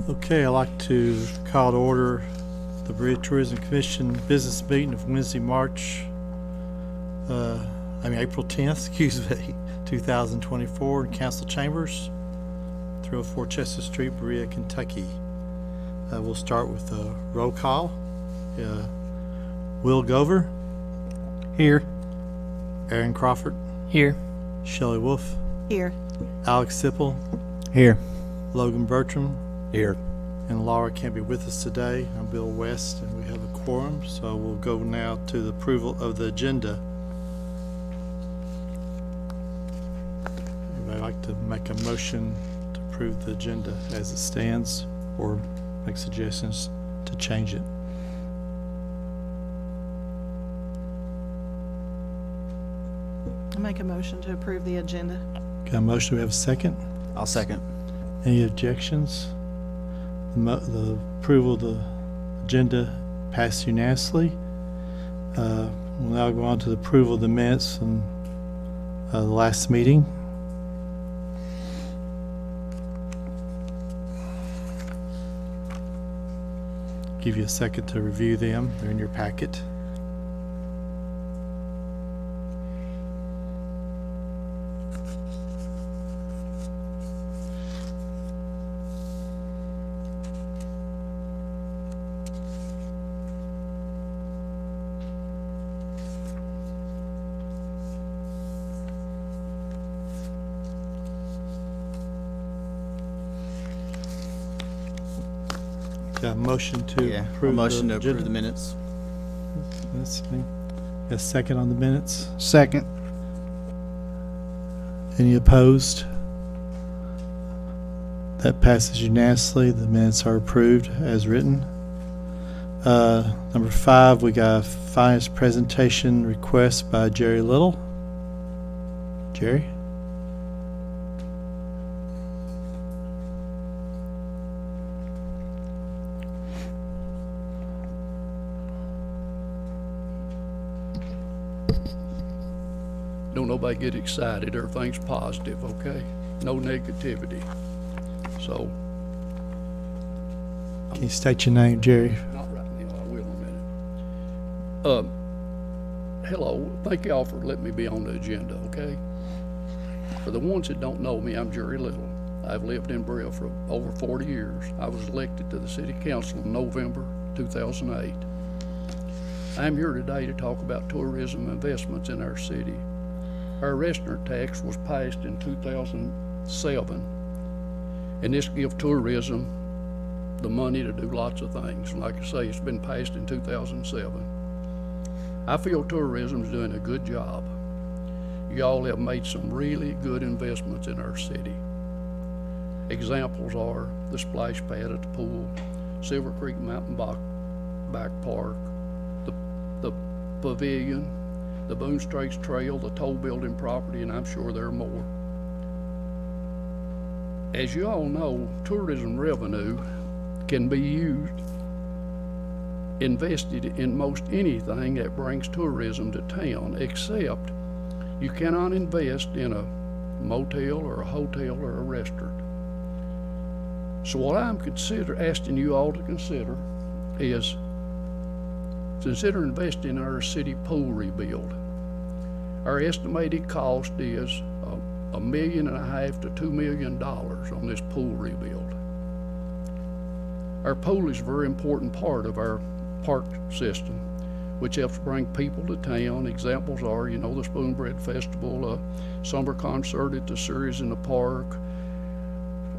Okay, I'd like to call to order the Berea Tourism Commission business meeting of Wednesday, April 10th, excuse me, 2024 in Council Chambers, 304 Chester Street, Berea, Kentucky. We'll start with a roll call. Will Gover. Here. Aaron Crawford. Here. Shelley Wolf. Here. Alex Sipple. Here. Logan Bertram. Here. And Laura can't be with us today. I'm Bill West, and we have a quorum, so we'll go now to the approval of the agenda. Anybody like to make a motion to approve the agenda as it stands, or make suggestions to change it? I make a motion to approve the agenda. Got a motion? Do we have a second? I'll second. Any objections? The approval of the agenda passed unanimously. We'll now go on to the approval of the minutes from the last meeting. Give you a second to review them. They're in your packet. Got a motion to approve motion to agenda? approve the minutes. Got a second on the minutes? Second. Any opposed? That passes unanimously. The minutes are approved as written. Number 5, we got a finance presentation request by Jerry Little. Jerry? Don't nobody get excited. Everything's positive, okay? No negativity. So, Can you state your name, Jerry? not right now, I will in a minute. Hello, thank y'all for letting me be on the agenda, okay? For the ones that don't know me, I'm Jerry Little. I've lived in Berea for over 40 years. I was elected to the City Council in November 2008. I'm here today to talk about tourism investments in our city. Our restaurant tax was passed in 2007, and this gives tourism the money to do lots of things. Like I say, it's been passed in 2007. I feel tourism is doing a good job. Y'all have made some really good investments in our city. Examples are the splash pad at the pool, Silver Creek Mountain Bike Park, the pavilion, the Boone Straits Trail, the toll building property, and I'm sure there are more. As you all know, tourism revenue can be invested in most anything that brings tourism to town, except you cannot invest in a motel or a hotel or a restaurant. So what I'm asking you all to consider is consider investing in our city pool rebuild. Our estimated cost is $1.5 million to $2 million on this pool rebuild. Our pool is a very important part of our park system, which helps bring people to town. Examples are, the Spoon Bread Festival, summer concert at the Series in the Park,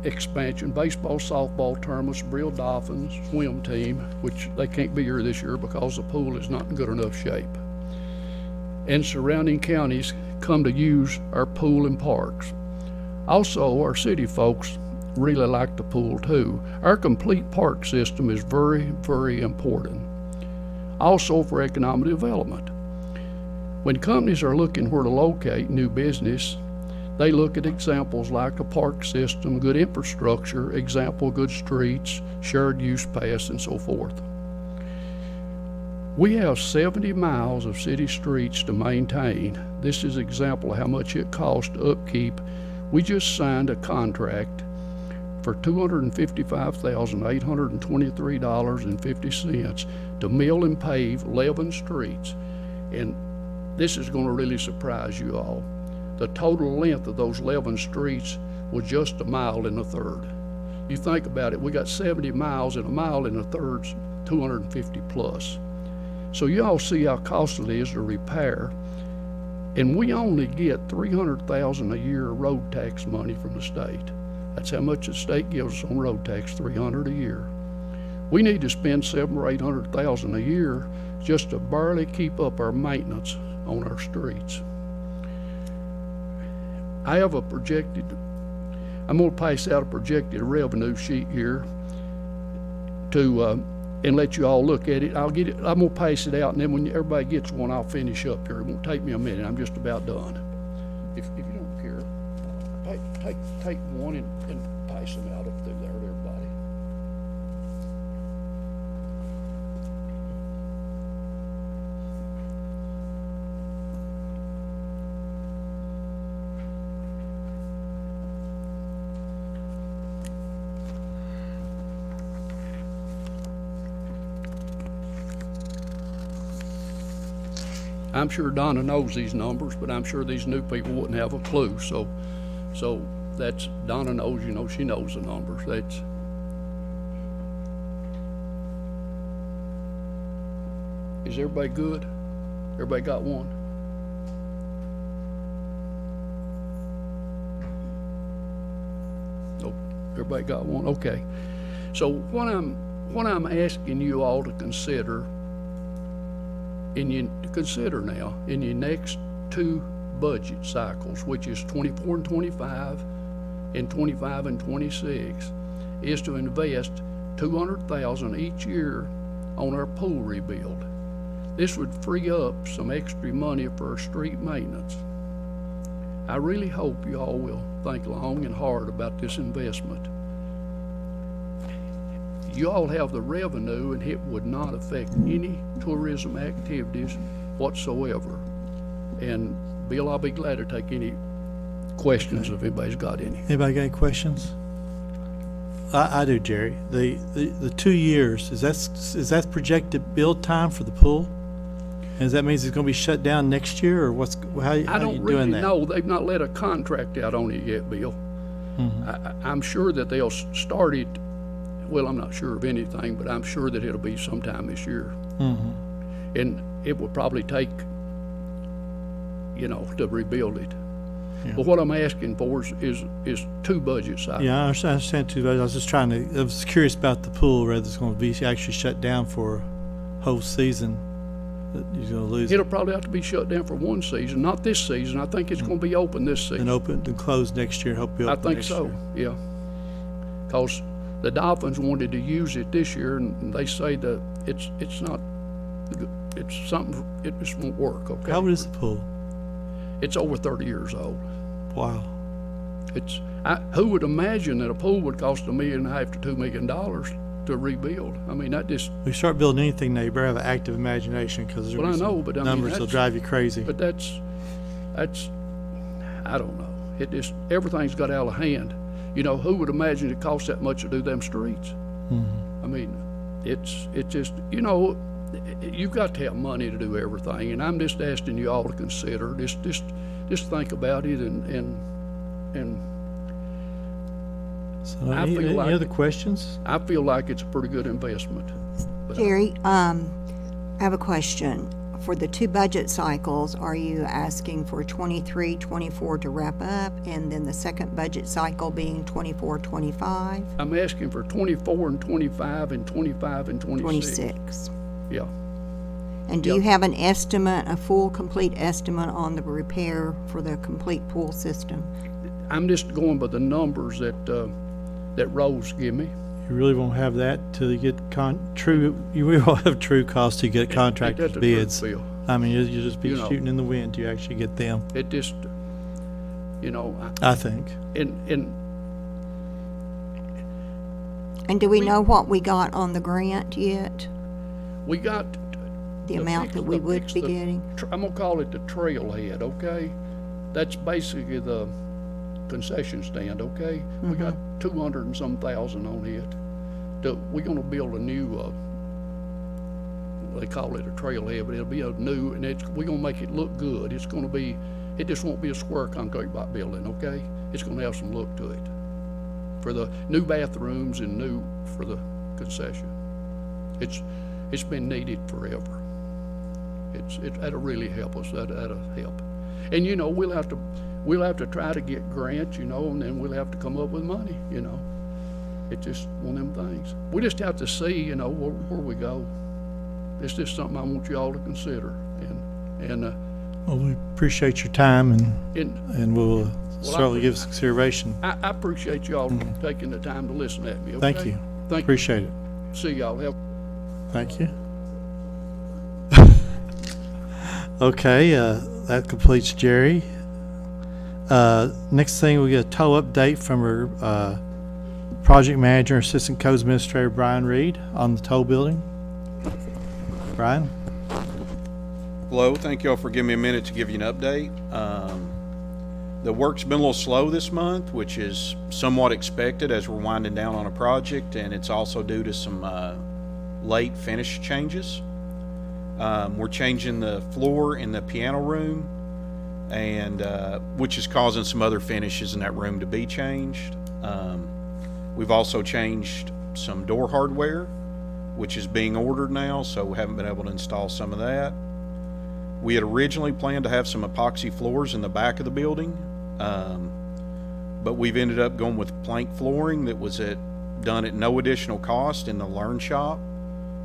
expansion, baseball, softball tournaments, Berea Dolphins, swim team, which they can't be here this year because the pool is not in good enough shape. And surrounding counties come to use our pool and parks. Also, our city folks really like the pool too. Our complete park system is very, very important. Also for economic development. When companies are looking where to locate new business, they look at examples like a park system, good infrastructure, good streets, shared use paths, and so forth. We have 70 miles of city streets to maintain. This is an example of how much it costs to upkeep. We just signed a contract for $255,823.50 to mill and pave 11 streets. And this is gonna really surprise you all. The total length of those 11 streets was just 1.33 miles. You think about it, we got 70 miles, and 1.33 miles, 250 plus. So you all see how costly it is to repair. And we only get $300,000 a year of road tax money from the state. That's how much the state gives us on road tax, $300 a year. We need to spend $700,000 or $800,000 a year just to barely keep up our maintenance on our streets. I have a projected, I'm gonna pass out a projected revenue sheet here to, and let you all look at it. I'll get it, I'm gonna pass it out, and then when everybody gets one, I'll finish up here. It won't take me a minute, I'm just about done. If you don't care, take one and pass them out up through there to everybody. I'm sure Donna knows these numbers, but I'm sure these new people wouldn't have a clue. So that's, Donna knows, you know, she knows the numbers. That's, is everybody good? Everybody got one? Nope, everybody got one, okay. So what I'm asking you all to consider, and you consider now in your next two budget cycles, which is 24 and 25 and 25 and 26, is to invest $200,000 each year on our pool rebuild. This would free up some extra money for our street maintenance. I really hope you all will think long and hard about this investment. You all have the revenue, and it would not affect any tourism activities whatsoever. And Bill, I'll be glad to take any questions if anybody's got any. Anybody got any questions? I do, Jerry. The 2 years, is that projected build time for the pool? And does that mean it's gonna be shut down next year, or how are you I don't doing really that? know. They've not let a contract out on it yet, Bill. I'm sure that they'll start it. Well, I'm not sure of anything, but I'm sure that it'll be sometime this year. And it will probably take, you know, to rebuild it. Yeah. But what I'm asking for is two budget cycles. Yeah, I understand too, but I was just I was curious about the pool, whether it's gonna be actually shut down for a whole season, that you're gonna lose it. It'll probably have to be shut down for one season, not this season. I think it's gonna be open this season. And open and close next year, hope you I open think next so, year. yeah. Cause the Dolphins wanted to use it this year, and they say that it's not, it's something, it just won't work, okay? How old is the pool? It's over 30 years old. Wow. Who would imagine that a pool would cost $1.5 million to $2 million to rebuild? I mean, that just, When you start building anything now, you better have an active imagination, because well, I know, but I mean, numbers will that's, drive you crazy. but that's, I don't know. It just, everything's got out of hand. You know, who would imagine it costs that much to do them streets? I mean, it's just, you know, you've got to have money to do everything, and I'm just asking you all to consider, just think about it, and So I any feel like- other questions? I feel like it's a pretty good investment. But Jerry, I have a question. For the two budget cycles, are you asking for 23, 24 to wrap up, and then the second budget cycle being 24, 25? I'm asking for 24 and 25 and 25 and 26. 26. Yeah. And do you have an estimate, a full, complete estimate on the repair for the complete pool system? I'm just going by the numbers that Rose give me. You really won't have that till you get you will have true costs to get contractors' Ain't that the truth, bids. Bill? I mean, you'll just be You know. shooting in the wind till you actually get them, It just, you know, I think. and And do we know what we got on the grant yet? we got The to amount fix- that we to would fix be the getting? I'm gonna call it the trailhead, okay? That's basically concession stand, okay? We got 200 and some thousand on it. We're gonna build a new, they call it a trailhead, but it'll be a new, and we're gonna make it look good. It's gonna be, it just won't be a square concrete block building, okay? It's gonna have some look to it. For the new bathrooms and new for the concession. It's been needed forever. That'll really help us, that'll help. And, you know, we'll have to try to get grants, you know, and then we'll have to come up with money, you know. It's just one of them things. We just have to see, you know, where we go. It's just something I want you all to consider, and Well, we appreciate your time and we'll certainly give consideration. I appreciate y'all taking the time to listen at me, okay? Thank you. Thank you. Appreciate it. See y'all. Thank you. Okay, that completes Jerry. Next thing, we get a tow update from our project manager, assistant codes administrator, Brian Reed, on the tow building. Brian? Hello, thank y'all for giving me a minute to give you an update. The work's been a little slow this month, which is somewhat expected as we're winding down on a project, and it's also due to some late finish changes. We're changing the floor in the piano room, and which is causing some other finishes in that room to be changed. We've also changed some door hardware, which is being ordered now, so we haven't been able to install some of that. We had originally planned to have some epoxy floors in the back of the building, but we've ended up going with plank flooring that was done at no additional cost in the Learn Shop,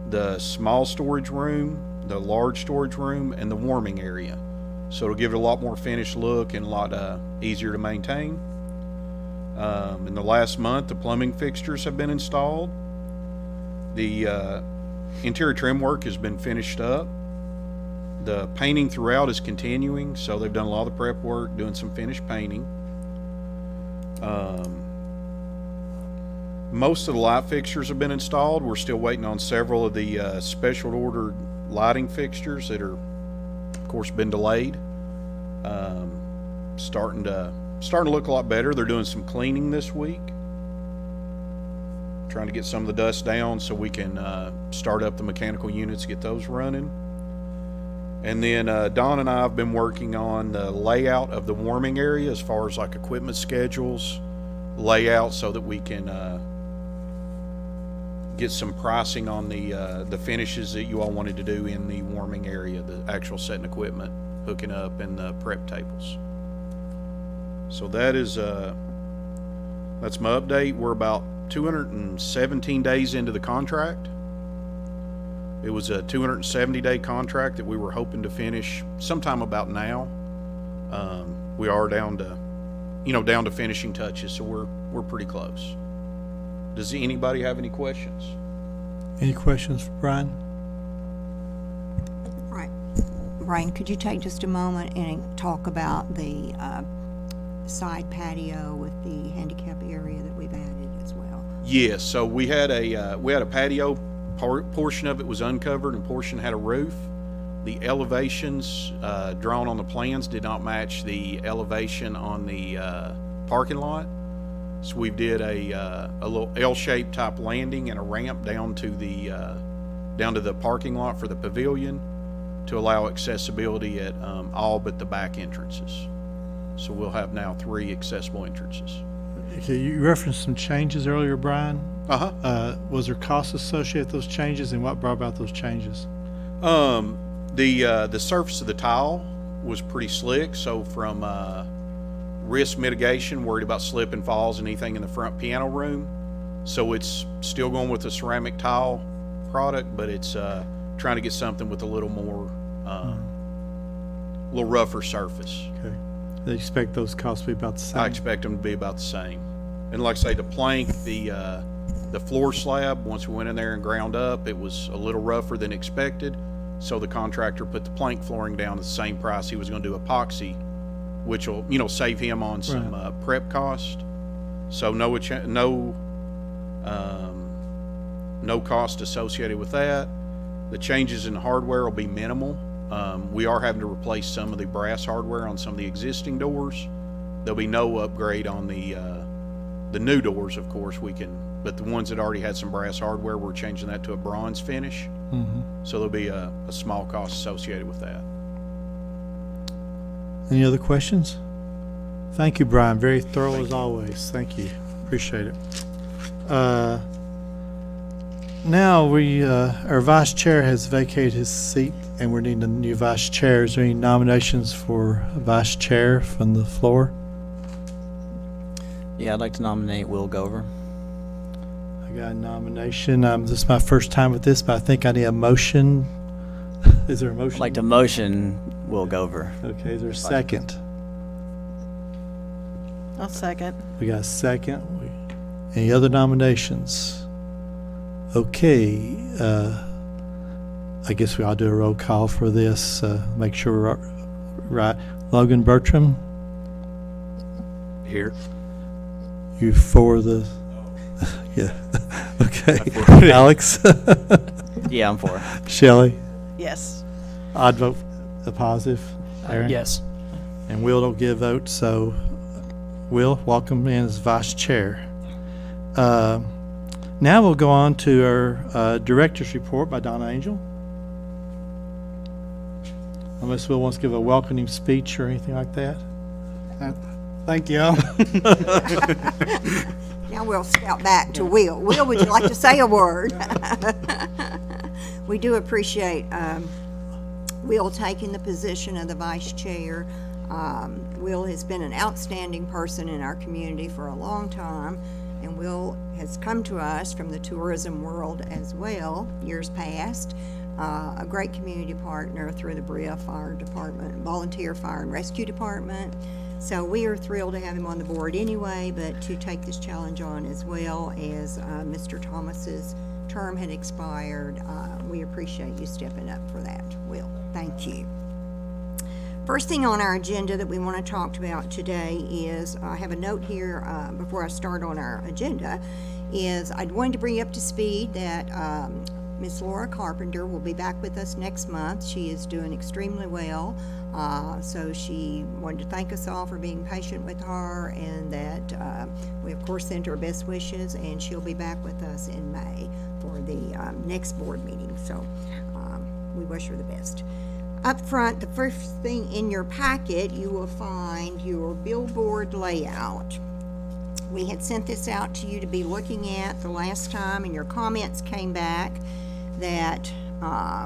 the small storage room, the large storage room, and the warming area. So it'll give it a lot more finished look and a lot easier to maintain. In the last month, the plumbing fixtures have been installed. The interior trim work has been finished up. The painting throughout is continuing, so they've done a lot of the prep work, doing some finished painting. Most of the light fixtures have been installed. We're still waiting on several of the special ordered lighting fixtures that are, of course, been delayed. Starting to look a lot better. They're doing some cleaning this week, trying to get some of the dust down so we can start up the mechanical units, get those running. And then Don and I have been working on the layout of the warming area as far as like equipment schedules, layout, so that we can get some pricing on the finishes that you all wanted to do in the warming area, the actual setting equipment, hooking up, and the prep tables. So that is that's my update. We're about 217 days into the contract. It was a 270-day contract that we were hoping to finish sometime about now. We are down to finishing touches, so we're pretty close. Does anybody have any questions? Any questions for Brian? Right. Brian, could you take just a moment and talk about the side patio with the handicap area that we've added as well? Yes. So we had a patio. Portion of it was uncovered and portion had a roof. The elevations drawn on the plans did not match the elevation on the parking lot. So we did a little L-shaped type landing and a ramp down to the parking lot for the pavilion to allow accessibility at all but the back entrances. So we'll have now 3 accessible entrances. Okay, you referenced some changes earlier, Brian. Uh-huh. Was there costs associated with those changes, and what brought about those changes? The surface of the tile was pretty slick, so from risk mitigation, worried about slip and falls and anything in the front piano room. So it's still going with the ceramic tile product, but it's trying to get something with a little more, little rougher surface. Okay. They expect those costs to be about the same? I expect them to be about the same. And like I say, the plank, the floor slab, once we went in there and ground up, it was a little rougher than expected. So the contractor put the plank flooring down at the same price he was going to do epoxy, which will, save him on some prep cost. So no cost associated with that. The changes in hardware will be minimal. We are having to replace some of the brass hardware on some of the existing doors, There'll be no upgrade on the new doors, of course, but the ones that already had some brass hardware, we're changing that to a bronze finish. So there'll be a small cost associated with that. Any other questions? Thank you, Brian. Very thorough as always. Thank you. Appreciate it. Now our vice chair has vacated his seat and we're needing a new vice chair. Is there any nominations for vice chair from the floor? Yeah, I'd like to nominate Will Gover. I got a nomination. This is my first time with this, but I think I need a motion. Is there a motion? I'd like to motion Will Gover. Okay, is there a second? I'll second. We got a second. Any other nominations? Okay, I guess we ought to do a roll call for this. Make sure we're right. Logan Bertram, Here. you for the? Yeah. Okay. Alex, Yeah, I'm for it. Shelley, Yes. I'd vote a positive. Aaron? Yes. And Will don't give a vote, so Will, welcome in as vice chair. Now we'll go on to our director's report by Donna Angel. Unless Will wants to give a welcoming speech or anything like that. Thank you. Now we'll scout back to Will. Will, would you like to say a word? We do appreciate Will taking the position of the vice chair. Will has been an outstanding person in our community for a long time, and Will has come to us from the tourism world as well, years past. A great community partner through the Berea Fire Department, Volunteer Fire and Rescue Department. So we are thrilled to have him on the board anyway, but to take this challenge on as well as Mr. Thomas's term had expired. We appreciate you stepping up for that, Will. Thank you. First thing on our agenda that we want to talk about today is, I have a note here before I start on our agenda, is I'd wanted to bring you up to speed that Miss Laura Carpenter will be back with us next month. She is doing extremely well. So she wanted to thank us all for being patient with her, and that we of course send her best wishes, and she'll be back with us in May for the next board meeting. So we wish her the best. Up front, the first thing in your packet, you will find your billboard layout. We had sent this out to you to be looking at the last time, and your comments came back that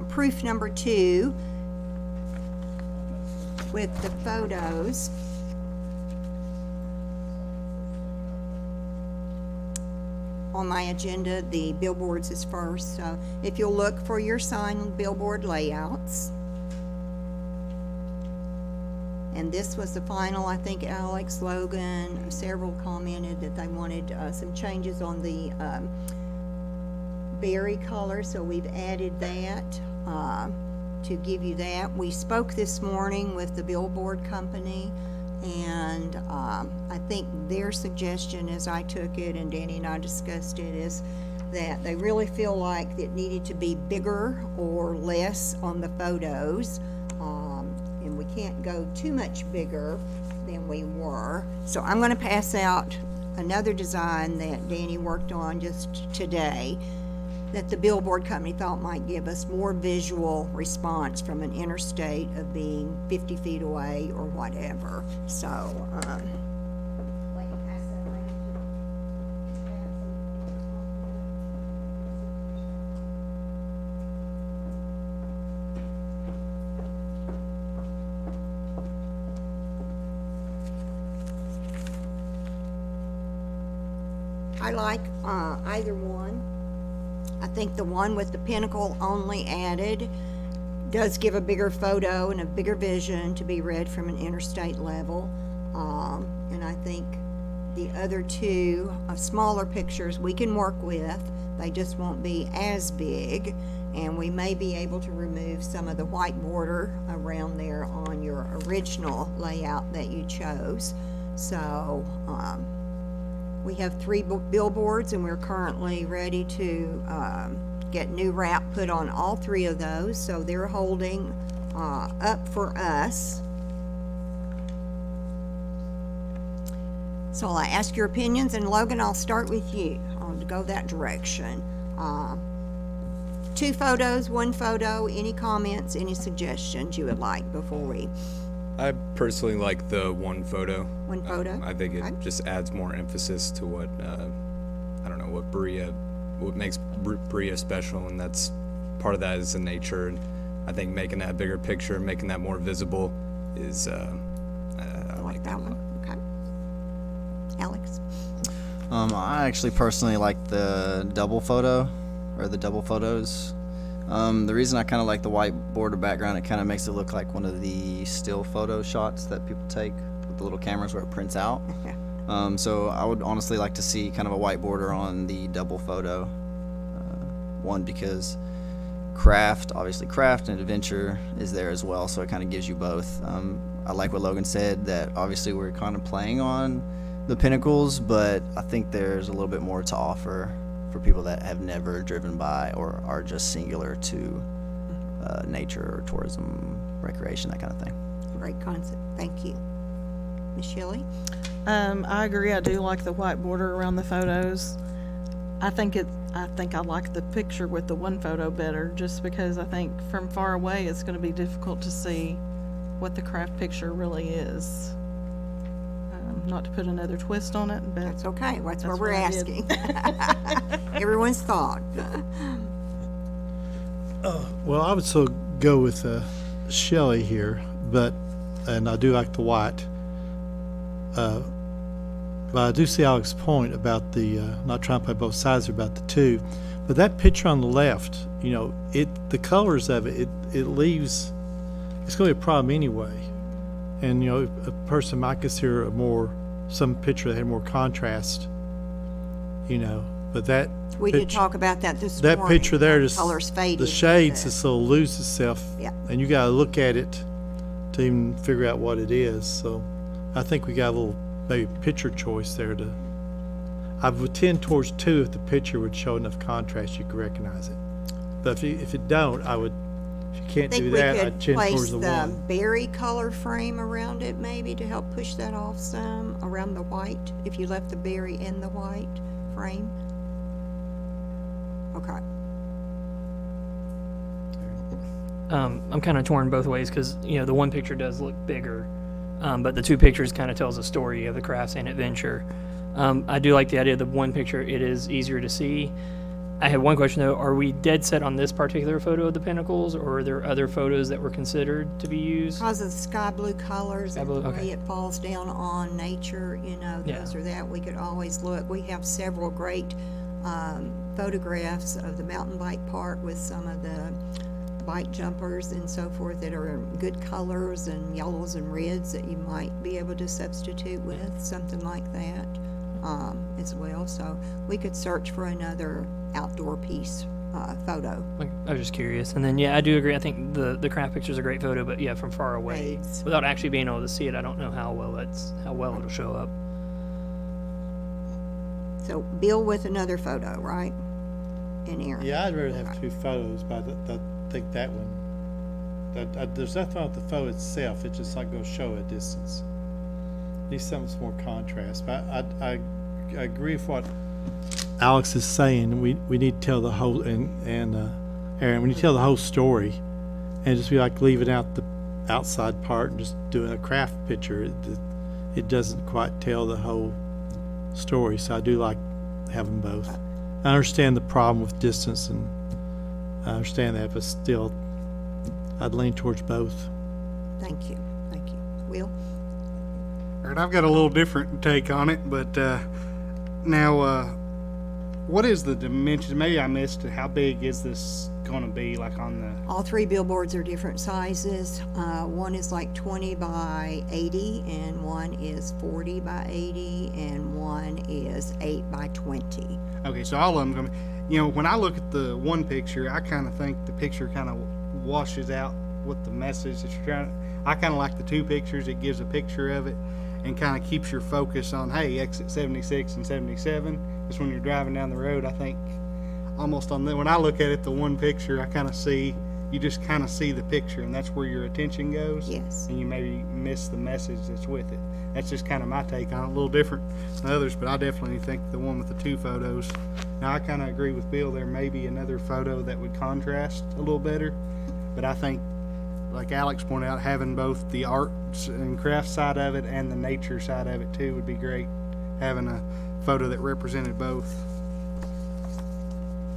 proof number 2 with the photos on my agenda, the billboards is first. So if you'll look for your sign billboard layouts. And this was the final, I think Alex, Logan, several commented that they wanted some changes on the berry color, so we've added that to give you that. We spoke this morning with the billboard company, and I think their suggestion, as I took it and Danny and I discussed it, is that they really feel like it needed to be bigger or less on the photos. And we can't go too much bigger than we were. So I'm going to pass out another design that Danny worked on just today that the billboard company thought might give us more visual response from an interstate of being 50 feet away or whatever. So, I like either one. I think the one with the pinnacle only added does give a bigger photo and a bigger vision to be read from an interstate level. And I think the other two smaller pictures we can work with. They just won't be as big, and we may be able to remove some of the white border around there on your original layout that you chose. So we have 3 billboards, and we're currently ready to get new wrap put on all 3 of those. So they're holding up for us. So I'll ask your opinions, and Logan, I'll start with you. I'll go that direction. 2 photos, 1 photo, any comments, any suggestions you would like before we, I personally like the 1 photo. 1 photo? I think it Okay. just adds more emphasis to what, I don't know, what makes Berea special, and that's part of that is the nature. And I think making that bigger picture, making that more visible is, I I like that a lot. one, okay. Alex? I actually personally like the double photo, or the double photos. The reason I kind of like the white border background, it kind of makes it look like one of the still photo shots that people take with the little cameras where it prints out. So I would honestly like to see kind of a white border on the double photo. One, because obviously craft and adventure is there as well, so it kind of gives you both. I like what Logan said, that obviously we're kind of playing on the pinnacles, but I think there's a little bit more to offer for people that have never driven by or are just singular to nature or tourism, recreation, that kind of thing. Great concept, thank you. Ms. Shelley? I agree. I do like the white border around the photos. I think I like the picture with the 1 photo better, just because I think from far away it's going to be difficult to see what the craft picture really is. Not to put another twist on it, but That's okay, that's what That's we're what I did. asking. Everyone's thought. Well, I would still go with Shelley here, and I do like the white. But I do see Alex's point about the not trying to play both sides about the 2. But that picture on the left, the colors of it leaves, it's going to be a problem anyway. And a person might consider some picture that had more contrast, but that We did picture- talk about that this morning. that picture there, the just colors faded. the shades but- just sort of lose itself. Yeah. And you got to look at it to even figure out what it is. So I think we got a little maybe picture choice there I would tend towards 2 if the picture would show enough contrast you could recognize it. But if it don't, if you can't I think do we that, could I'd tend place towards the the 1. berry color frame around it maybe to help push that off some, around the white, if you left the berry in the white frame. Okay. I'm kind of torn both ways because the 1 picture does look bigger, but the 2 pictures kind of tells a story of the crafts and adventure. I do like the idea of the 1 picture; it is easier to see. I have one question though: are we dead set on this particular photo of the pinnacles, or are there other photos that were considered to be used? Because of the sky blue colors Sky and blue, the way okay. it falls down on nature, Yeah. those or that, we could always look. We have several great photographs of the mountain bike park with some of the bike jumpers and so forth that are good colors and yellows and reds that you might be able to substitute with, something like that as well. So we could search for another outdoor piece photo. I was just curious. And then I do agree. I think the craft picture's a great photo, but from far away, Fades. without actually being able to see it, I don't know how well it'll show up. So Bill with another photo, right? And Aaron. Yeah, I'd rather have 2 photos, but I think that one, there's nothing wrong with the photo itself. It's just not going to show a distance. Needs something more contrast. But I agree with what Alex is saying. We need to tell the whole, and Aaron, we need to tell the whole story, and just be like leaving out the outside part and just doing a craft picture. It doesn't quite tell the whole story. So I do like having both. I understand the problem with distance, and I understand that, but still, I'd lean towards both. Thank you. Will? All right, I've got a little different take on it, but now, what is the dimensions? Maybe I missed it. How big is this going to be, like on the? All 3 billboards are different sizes. One is like 20 by 80, and one is 40 by 80, and one is 8 by 20. Okay, so all of them going to, when I look at the 1 picture, I kind of think the picture kind of washes out what the message that you're trying. I kind of like the 2 pictures. It gives a picture of it and kind of keeps your focus on, hey, exit 76 and 77. Just when you're driving down the road, I think almost on when I look at it, the 1 picture, I kind of see you just kind of see the picture, and that's where your attention goes. Yes. And you maybe miss the message that's with it. That's just kind of my take on it, a little different than others, but I definitely think the one with the two photos. Now, I kind of agree with Bill. There may be another photo that would contrast a little better, but I think, like Alex pointed out, having both the arts and crafts side of it and the nature side of it too would be great. Having a photo that represented both.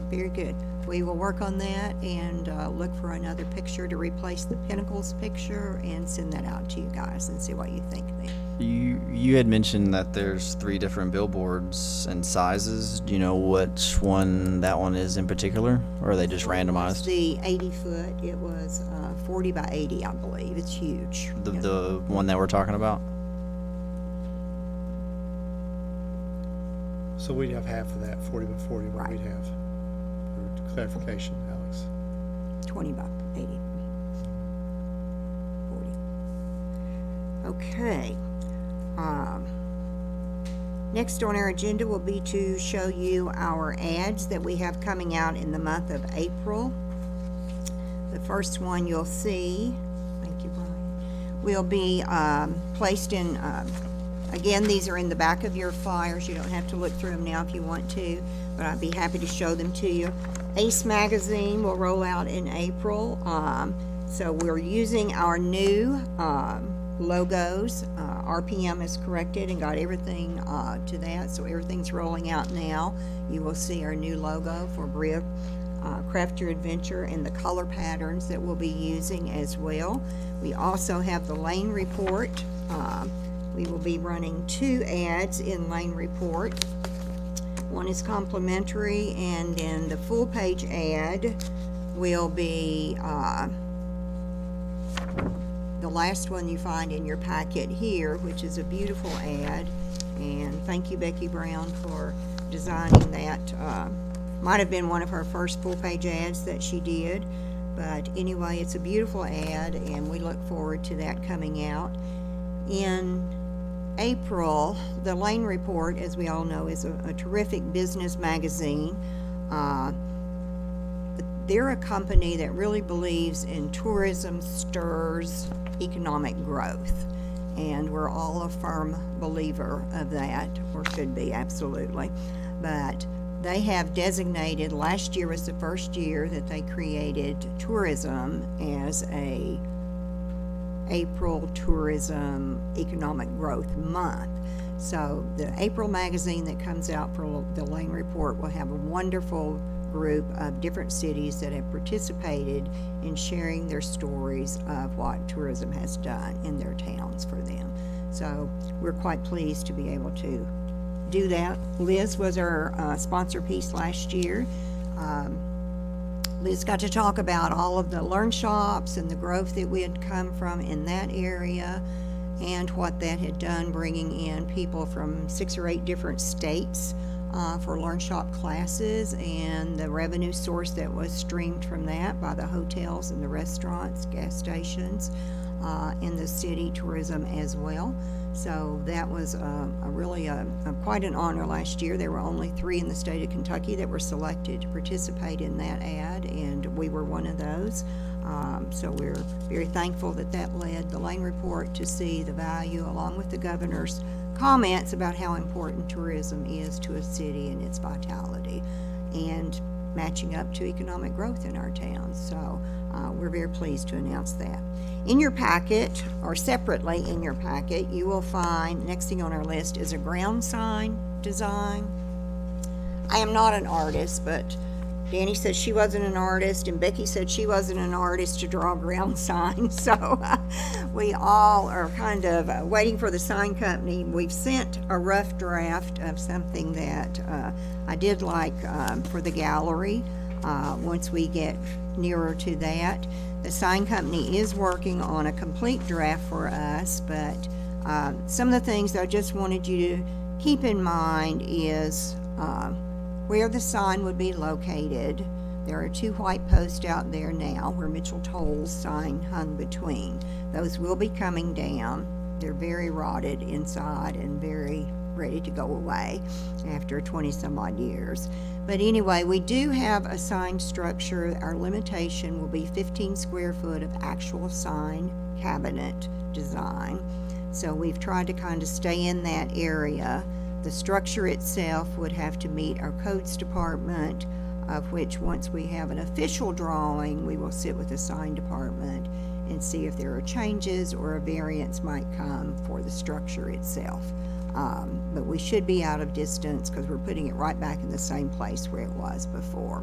Very good. We will work on that and look for another picture to replace the Pinnacles picture and send that out to you guys and see what you think then. You had mentioned that there's 3 different billboards and sizes. Do you know which one that one is in particular, or are they just randomized? The 80 foot, it was 40 by 80, I believe. It's huge. The one that we're talking about? So we'd have half of that, 40 by 40, what Right. we'd have. For clarification, Alex. 20 by 80. 40. Okay. Next on our agenda will be to show you our ads that we have coming out in the month of April. The first one you'll see, thank you, Brian, will be placed in, again, these are in the back of your flyers. You don't have to look through them now if you want to, but I'd be happy to show them to you. Ace Magazine will roll out in April. So we're using our new logos. RPM is corrected and got everything to that, so everything's rolling out now. You will see our new logo for Berea Craft Your Adventure and the color patterns that we'll be using as well. We also have the Lane Report. We will be running 2 ads in Lane Report. One is complimentary, and then the full page ad will be the last one you find in your packet here, which is a beautiful ad. And thank you, Becky Brown, for designing that. Might have been one of her first full page ads that she did, but anyway, it's a beautiful ad, and we look forward to that coming out. In April, the Lane Report, as we all know, is a terrific business magazine. They're a company that really believes in tourism stirs economic growth, and we're all a firm believer of that, or should be, absolutely. But they have designated, last year was the first year that they created tourism as a April Tourism Economic Growth Month. So the April magazine that comes out for the Lane Report will have a wonderful group of different cities that have participated in sharing their stories of what tourism has done in their towns for them. So we're quite pleased to be able to do that. Liz was our sponsor piece last year. Liz got to talk about all of the Learn Shops and the growth that we had come from in that area and what that had done, bringing in people from 6 or 8 different states for Learn Shop classes, and the revenue source that was streamed from that by the hotels and the restaurants, gas stations, and the city tourism as well. So that was really quite an honor last year. There were only 3 in the state of Kentucky that were selected to participate in that ad, and we were one of those. So we're very thankful that led the Lane Report to see the value, along with the governor's comments about how important tourism is to a city and its vitality, and matching up to economic growth in our towns. So we're very pleased to announce that. In your packet, or separately in your packet, you will find, next thing on our list is a ground sign design. I am not an artist, but Danny said she wasn't an artist, and Becky said she wasn't an artist to draw ground signs. So we all are kind of waiting for the sign company. We've sent a rough draft of something that I did like for the gallery. Once we get nearer to that, the sign company is working on a complete draft for us, but some of the things I just wanted you to keep in mind is where the sign would be located. There are 2 white posts out there now where Mitchell Toll's sign hung between. Those will be coming down. They're very rotted inside and very ready to go away after 20-some-odd years. But anyway, we do have a sign structure. Our limitation will be 15 square foot of actual sign cabinet design. So we've tried to kind of stay in that area. The structure itself would have to meet our codes department, of which once we have an official drawing, we will sit with the sign department and see if there are changes or a variance might come for the structure itself. But we should be out of distance because we're putting it right back in the same place where it was before.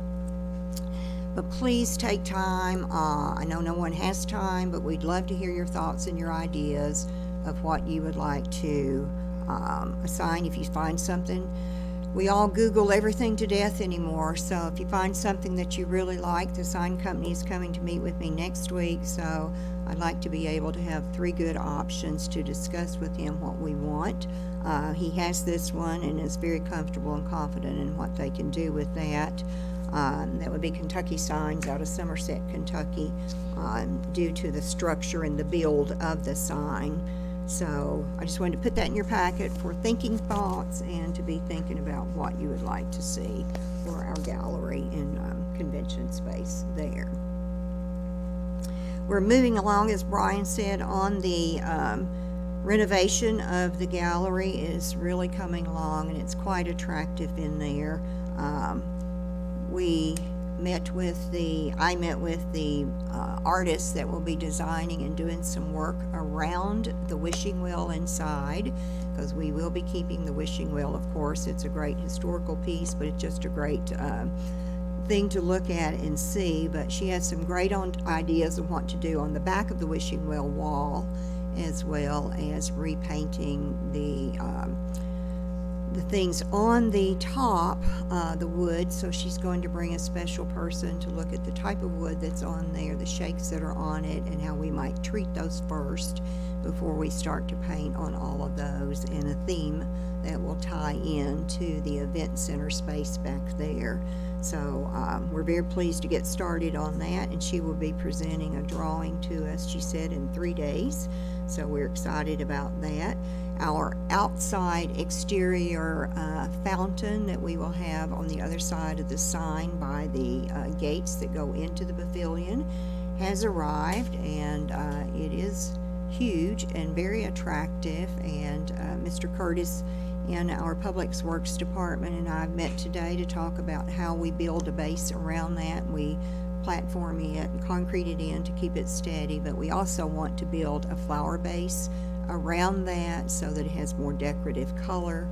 But please take time. I know no one has time, but we'd love to hear your thoughts and your ideas of what you would like to assign if you find something. We all Google everything to death anymore, so if you find something that you really like, the sign company is coming to meet with me next week, so I'd like to be able to have 3 good options to discuss with him what we want. He has this one and is very comfortable and confident in what they can do with that. That would be Kentucky Signs out of Somerset, Kentucky, due to the structure and the build of the sign. So I just wanted to put that in your packet for thinking thoughts and to be thinking about what you would like to see for our gallery and convention space there. We're moving along, as Brian said, on the renovation of the gallery is really coming along, and it's quite attractive in there. I met with the artists that will be designing and doing some work around the wishing well inside, because we will be keeping the wishing well, of course. It's a great historical piece, but it's just a great thing to look at and see. But she has some great ideas of what to do on the back of the wishing well wall, as well as repainting the things on the top, the wood. So she's going to bring a special person to look at the type of wood that's on there, the shakes that are on it, and how we might treat those first before we start to paint on all of those, and a theme that will tie in to the event center space back there. So we're very pleased to get started on that, and she will be presenting a drawing to us, she said, in 3 days. So we're excited about that. Our outside exterior fountain that we will have on the other side of the sign by the gates that go into the pavilion has arrived, and it is huge and very attractive. And Mr. Curtis in our Public Works Department and I met today to talk about how we build a base around that. We platform it and concrete it in to keep it steady, but we also want to build a flower base around that so that it has more decorative color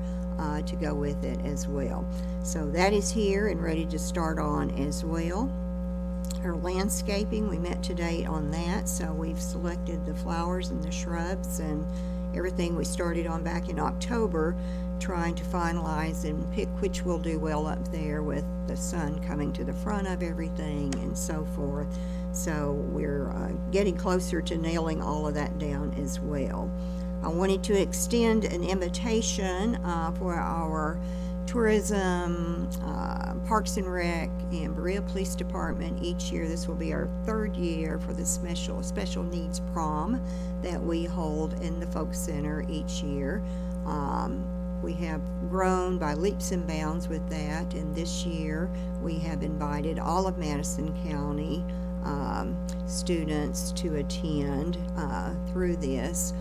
to go with it as well. So that is here and ready to start on as well. Our landscaping, we met today on that, so we've selected the flowers and the shrubs and everything we started on back in October, trying to finalize and pick which will do well up there with the sun coming to the front of everything and so forth. So we're getting closer to nailing all of that down as well. I wanted to extend an invitation for our tourism, Parks and Rec, and Berea Police Department each year. This will be our 3rd year for the special needs prom that we hold in the Folk Center each year. We have grown by leaps and bounds with that, and this year we have invited all of Madison County students to attend through this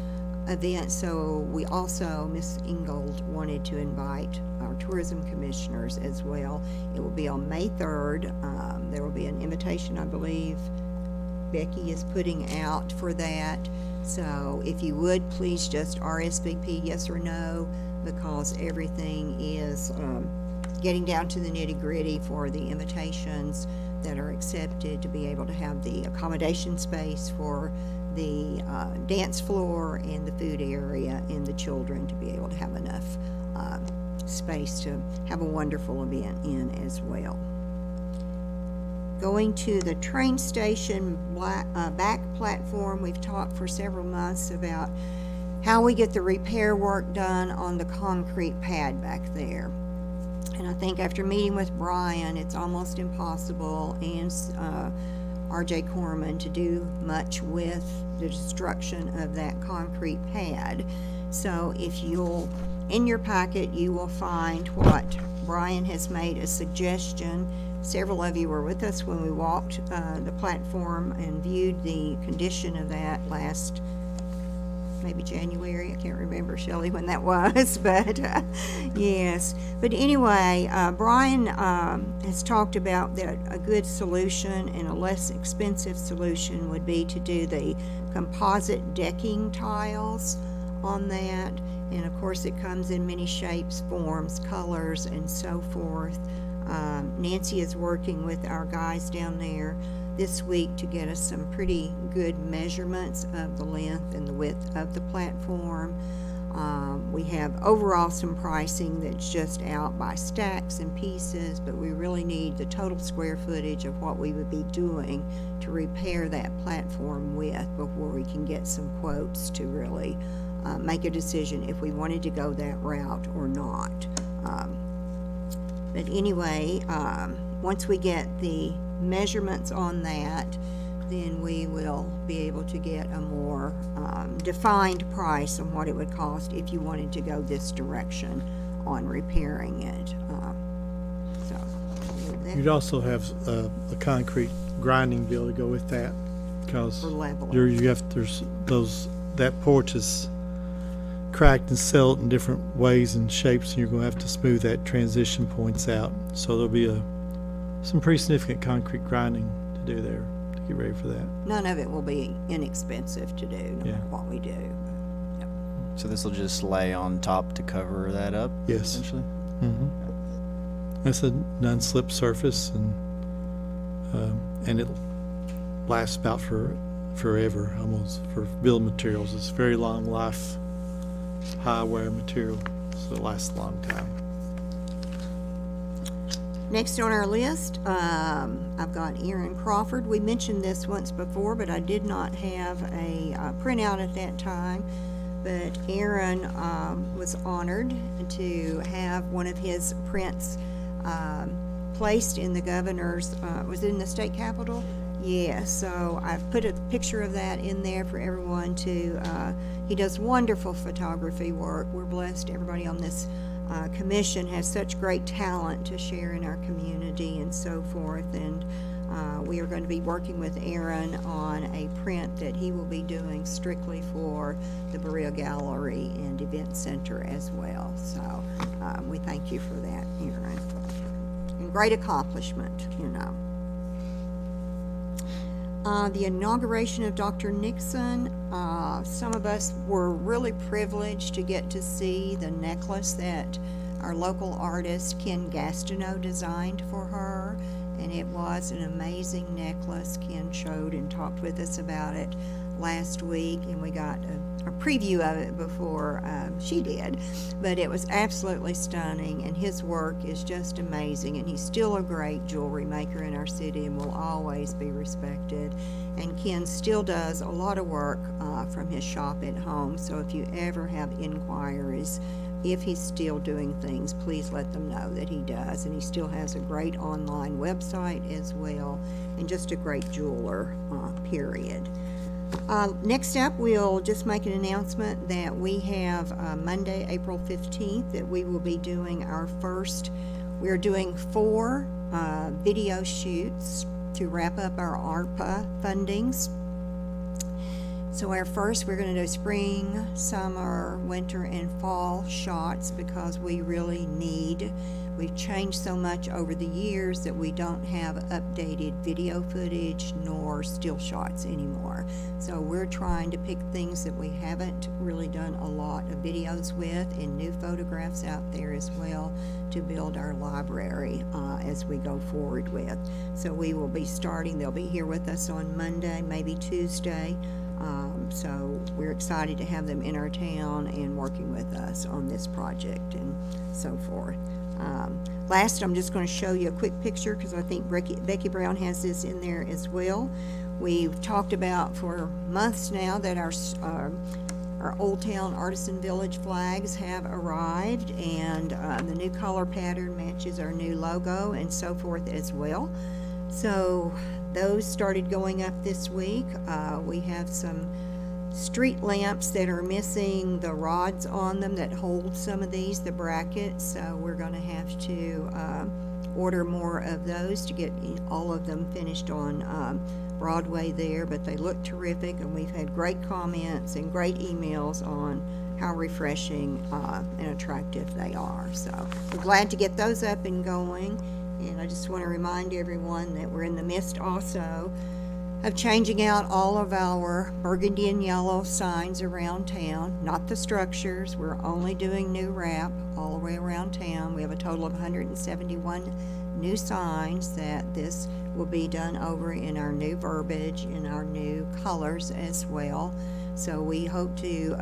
event. So we also, Miss Ingold wanted to invite our tourism commissioners as well. It will be on May 3rd. There will be an invitation, I believe Becky is putting out for that. So if you would, please just RSVP yes or no, because everything is getting down to the nitty-gritty for the invitations that are accepted to be able to have the accommodation space for the dance floor and the food area, and the children to be able to have enough space to have a wonderful event in as well. Going to the train station back platform, we've talked for several months about how we get the repair work done on the concrete pad back there. And I think after meeting with Brian, it's almost impossible, and R.J. Corman, to do much with the destruction of that concrete pad. So if you'll In your packet, you will find what Brian has made a suggestion. Several of you were with us when we walked the platform and viewed the condition of that last, maybe January. I can't remember, Shelley, when that was, but yes. But anyway, Brian has talked about that a good solution and a less expensive solution would be to do the composite decking tiles on that. And of course, it comes in many shapes, forms, colors, and so forth. Nancy is working with our guys down there this week to get us some pretty good measurements of the length and the width of the platform. We have overall some pricing that's just out by stacks and pieces, but we really need the total square footage of what we would be doing to repair that platform with before we can get some quotes to really make a decision if we wanted to go that route or not. But anyway, once we get the measurements on that, then we will be able to get a more defined price on what it would cost if you wanted to go this direction on repairing it. You'd also have a concrete grinding bill to go with that, because For leveling. that porch is cracked and settled in different ways and shapes, and you're going to have to smooth that transition points out. So there'll be some pretty significant concrete grinding to do there to get ready for that. None of it will be inexpensive to do, no Yeah. matter what we do. Yep. So this will just lay on top to cover that up, Yes. essentially? It's a non-slip surface, and it'll last about forever, almost, for building materials. It's very long life, high wear material, so it lasts a long time. Next on our list, I've got Aaron Crawford. We mentioned this once before, but I did not have a printout at that time. But Aaron was honored to have one of his prints placed in the governor's, was it in the state capitol? Yes, so I've put a picture of that in there for everyone to, he does wonderful photography work. We're blessed, everybody on this commission has such great talent to share in our community and so forth. And we are going to be working with Aaron on a print that he will be doing strictly for the Berea Gallery and Event Center as well. So we thank you for that, Aaron. And great accomplishment, you know. The inauguration of Dr. Nixon, some of us were really privileged to get to see the necklace that our local artist Ken Gastineau designed for her, and it was an amazing necklace. Ken showed and talked with us about it last week, and we got a preview of it before she did, but it was absolutely stunning, and his work is just amazing, and he's still a great jewelry maker in our city and will always be respected. And Ken still does a lot of work from his shop at home, so if you ever have inquiries, if he's still doing things, please let them know that he does. And he still has a great online website as well, and just a great jeweler, period. Next up, we'll just make an announcement that we have Monday, April 15th, that we will be doing we're doing 4 video shoots to wrap up our ARPA fundings. So our first, we're going to do spring, summer, winter, and fall shots because we really we've changed so much over the years that we don't have updated video footage nor still shots anymore. So we're trying to pick things that we haven't really done a lot of videos with and new photographs out there as well to build our library as we go forward with. So we will be starting, they'll be here with us on Monday, maybe Tuesday. So we're excited to have them in our town and working with us on this project and so forth. Last, I'm just going to show you a quick picture because I think Becky Brown has this in there as well. We've talked about for months now that our Old Town Artisan Village flags have arrived, and the new color pattern matches our new logo and so forth as well. So those started going up this week. We have some street lamps that are missing the rods on them that hold some of these, the brackets. So we're going to have to order more of those to get all of them finished on Broadway there. But they look terrific, and we've had great comments and great emails on how refreshing and attractive they are. So we're glad to get those up and going. And I just want to remind everyone that we're in the midst also of changing out all of our burgundy and yellow signs around town, not the structures. We're only doing new wrap all the way around town. We have a total of 171 new signs that this will be done over in our new verbiage, in our new colors as well. So we hope to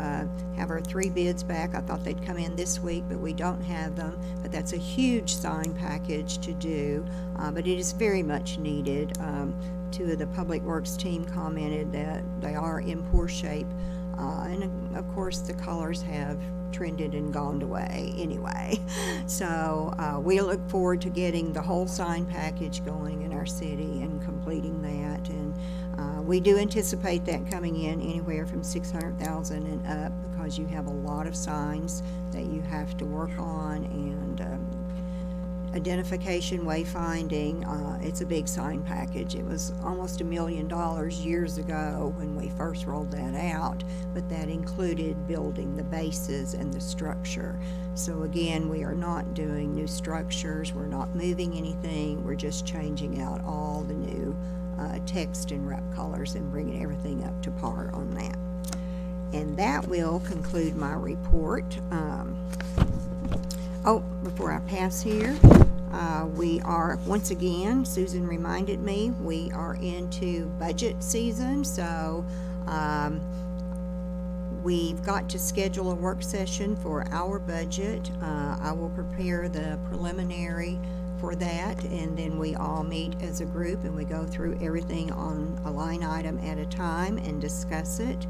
have our 3 bids back. I thought they'd come in this week, but we don't have them. But that's a huge sign package to do, but it is very much needed. 2 of the Public Works team commented that they are in poor shape, and of course the colors have trended and gone away anyway. So we look forward to getting the whole sign package going in our city and completing that. And we do anticipate that coming in anywhere from $600,000 and up, because you have a lot of signs that you have to work on, and identification, wayfinding. It's a big sign package. It was almost $1 million years ago when we first rolled that out, but that included building the bases and the structure. So again, we are not doing new structures. We're not moving anything. We're just changing out all the new text and wrap colors and bringing everything up to par on that. And that will conclude my report. Before I pass here, we are, once again, Susan reminded me, we are into budget season, so we've got to schedule a work session for our budget. I will prepare the preliminary for that, and then we all meet as a group and we go through everything on a line item at a time and discuss it,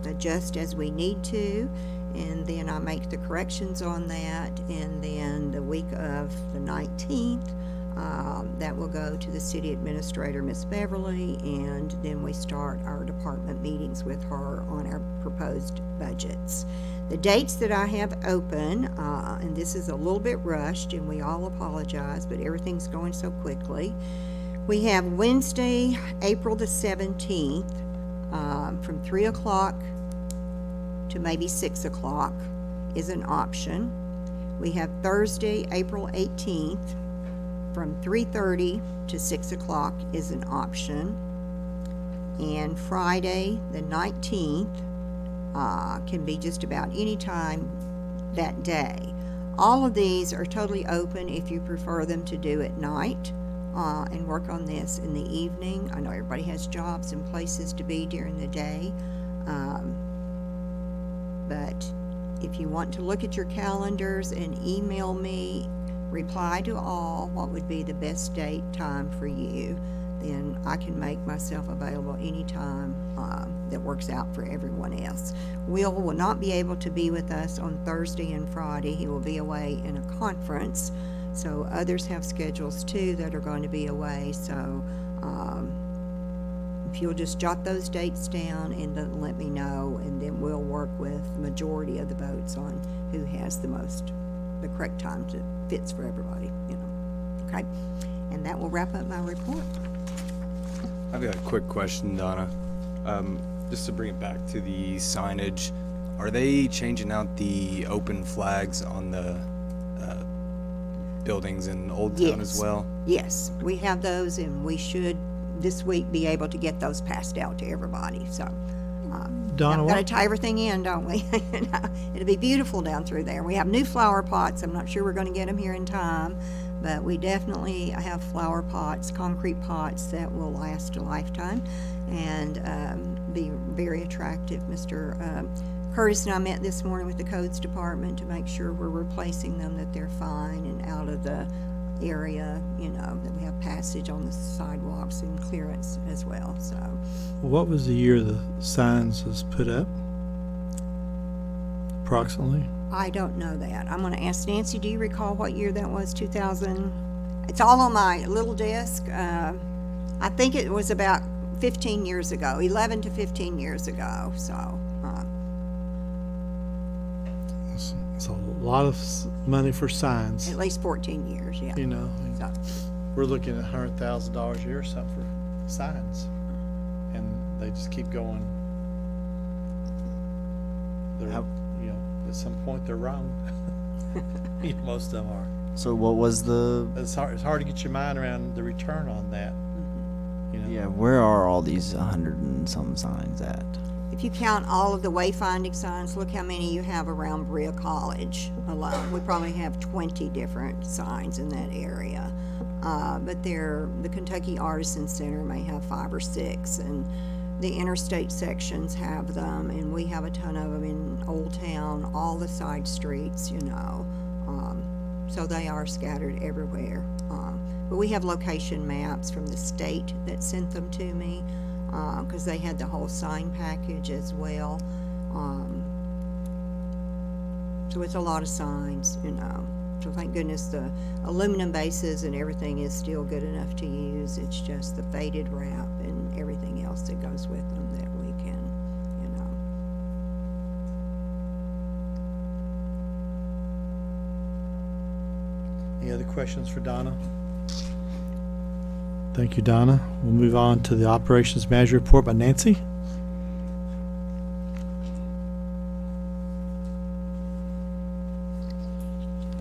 adjust as we need to. And then I make the corrections on that, and then the week of the 19th, that will go to the city administrator, Miss Beverly, and then we start our department meetings with her on our proposed budgets. The dates that I have open, and this is a little bit rushed, and we all apologize, but everything's going so quickly. We have Wednesday, April the 17th, from 3 o'clock to maybe 6 o'clock is an option. We have Thursday, April 18th, from 3:30 to 6 o'clock is an option. And Friday, the 19th, can be just about any time that day. All of these are totally open if you prefer them to do at night and work on this in the evening. I know everybody has jobs and places to be during the day. But if you want to look at your calendars and email me, reply to all what would be the best date time for you, then I can make myself available anytime that works out for everyone else. Will not be able to be with us on Thursday and Friday. He will be away in a conference. So others have schedules too that are going to be away. So if you'll just jot those dates down and then let me know, and then we'll work with the majority of the votes on who has the correct time that fits for everybody, okay? And that will wrap up my report. I've got a quick question, Donna. Just to bring it back to the signage, are they changing out the open flags on the buildings in Old Town as well? Yes, we have those, and we should this week be able to get those passed out to everybody. So Donna, we've got to tie everything in, don't we? It'll be beautiful down through there. We have new flower pots. I'm not sure we're going to get them here in time, but we definitely have flower pots, concrete pots that will last a lifetime and be very attractive. Mr. Curtis and I met this morning with the codes department to make sure we're replacing them, that they're fine and out of the area, that we have passage on the sidewalks and clearance as well. So what was the year the signs was put up? Approximately? I don't know that. I'm going to ask Nancy, do you recall what year that was? 2000? It's all on my little desk. I think it was about 15 years ago, 11 to 15 years ago, so, It's a lot of money for signs, at least 14 years, yeah. you know. So, We're looking at $100,000 a year or something for signs, and they just keep going. They're, How- you know, at some point they're wrong. You know, most of them are. So what was the? It's hard to get your mind around the return on that. You know? Yeah, where are all these 100 and some signs at? if you count all of the wayfinding signs, look how many you have around Berea College alone. We probably have 20 different signs in that area. But the Kentucky Artisan Center may have 5 or 6, and the interstate sections have them, and we have a ton of them in Old Town, all the side streets, you know. So they are scattered everywhere. But we have location maps from the state that sent them to me, because they had the whole sign package as well. So it's a lot of signs, you know. So thank goodness the aluminum bases and everything is still good enough to use. It's just the faded wrap and everything else that goes with them that we can, you know. Any other questions for Donna? Thank you, Donna. We'll move on to the Operations Manager report by Nancy.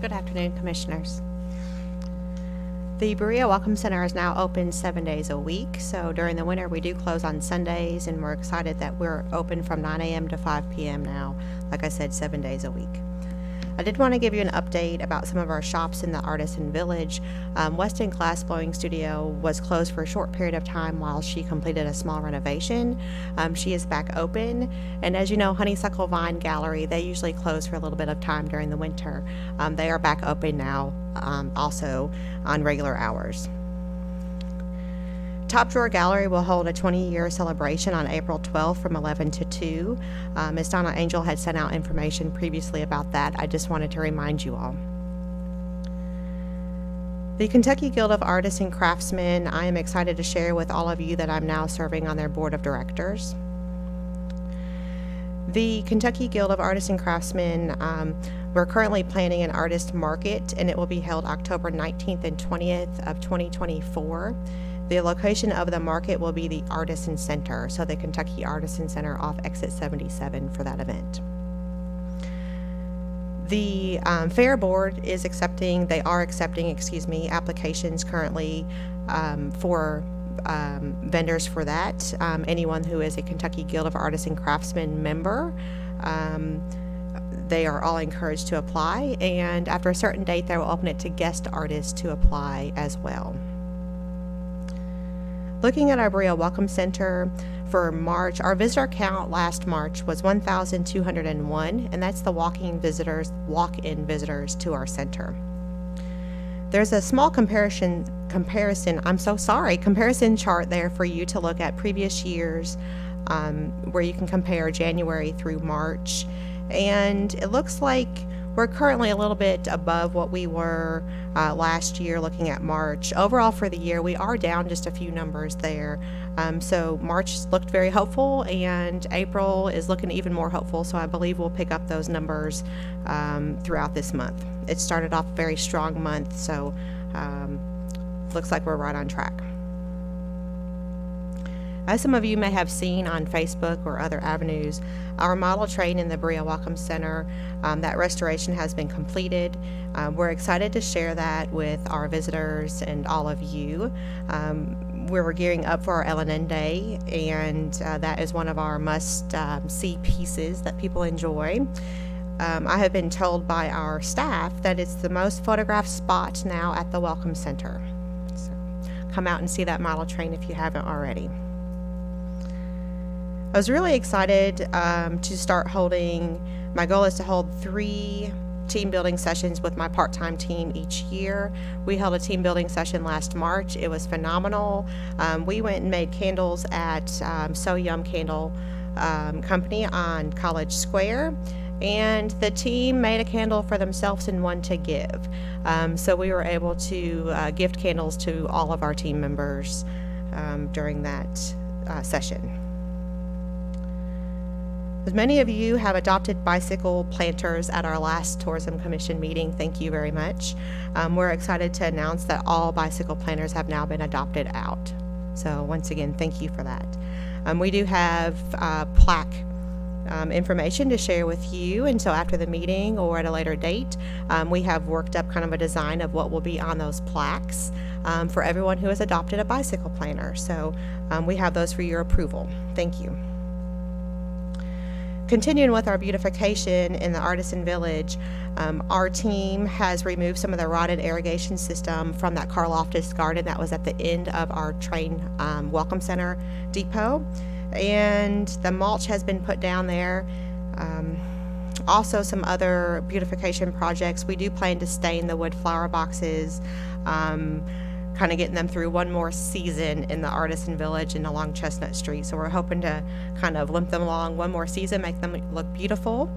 Good afternoon, Commissioners. The Berea Welcome Center is now open 7 days a week. So during the winter, we do close on Sundays, and we're excited that we're open from 9 a.m. to 5 p.m. now. Like I said, 7 days a week. I did want to give you an update about some of our shops in the Artisan Village. Weston Glass Blowing Studio was closed for a short period of time while she completed a small renovation. She is back open, and as you know, Honeysuckle Vine Gallery, they usually close for a little bit of time during the winter. They are back open now, also on regular hours. Top Drawer Gallery will hold a 20-year celebration on April 12th from 11 to 2. Ms. Donna Angel had sent out information previously about that. I just wanted to remind you all. The Kentucky Guild of Artists and Craftsmen, I am excited to share with all of you that I'm now serving on their board of directors. The Kentucky Guild of Artists and Craftsmen, we're currently planning an artist market, and it will be held October 19th and 20th of 2024. The location of the market will be the Artisan Center, so the Kentucky Artisan Center off exit 77 for that event. The Fair Board is accepting, applications currently for vendors for that. Anyone who is a Kentucky Guild of Artists and Craftsmen member, they are all encouraged to apply, and after a certain date, they will open it to guest artists to apply as well. Looking at our Berea Welcome Center for March, our visitor count last March was 1,201, and that's the walk-in visitors to our center. There's a small comparison chart there for you to look at previous years, where you can compare January through March, and it looks like we're currently a little bit above what we were last year looking at March. Overall for the year, we are down just a few numbers there. So March looked very hopeful, and April is looking even more hopeful, so I believe we'll pick up those numbers throughout this month. It started off a very strong month, so looks like we're right on track. As some of you may have seen on Facebook or other avenues, our model train in the Berea Welcome Center, that restoration has been completed. We're excited to share that with our visitors and all of you. We're gearing up for our L&N Day, and that is one of our must-see pieces that people enjoy. I have been told by our staff that it's the most photographed spot now at the Welcome Center. So come out and see that model train if you haven't already. I was really excited to start holding, my goal is to hold 3 team building sessions with my part-time team each year. We held a team building session last March. It was phenomenal. We went and made candles at So Yum Candle Company on College Square, and the team made a candle for themselves and one to give. So we were able to gift candles to all of our team members during that session. As many of you have adopted bicycle planters at our last Tourism Commission meeting, thank you very much. We're excited to announce that all bicycle planters have now been adopted out. So once again, thank you for that. We do have plaque information to share with you, and so after the meeting or at a later date, we have worked up kind of a design of what will be on those plaques for everyone who has adopted a bicycle planter. So we have those for your approval. Thank you. Continuing with our beautification in the Artisan Village, our team has removed some of the rotted irrigation system from that Karloftis garden that was at the end of our train welcome center depot, and the mulch has been put down there. Also some other beautification projects. We do plan to stain the wood flower boxes, kind of getting them through one more season in the Artisan Village and along Chestnut Street. So we're hoping to kind of limp them along one more season, make them look beautiful.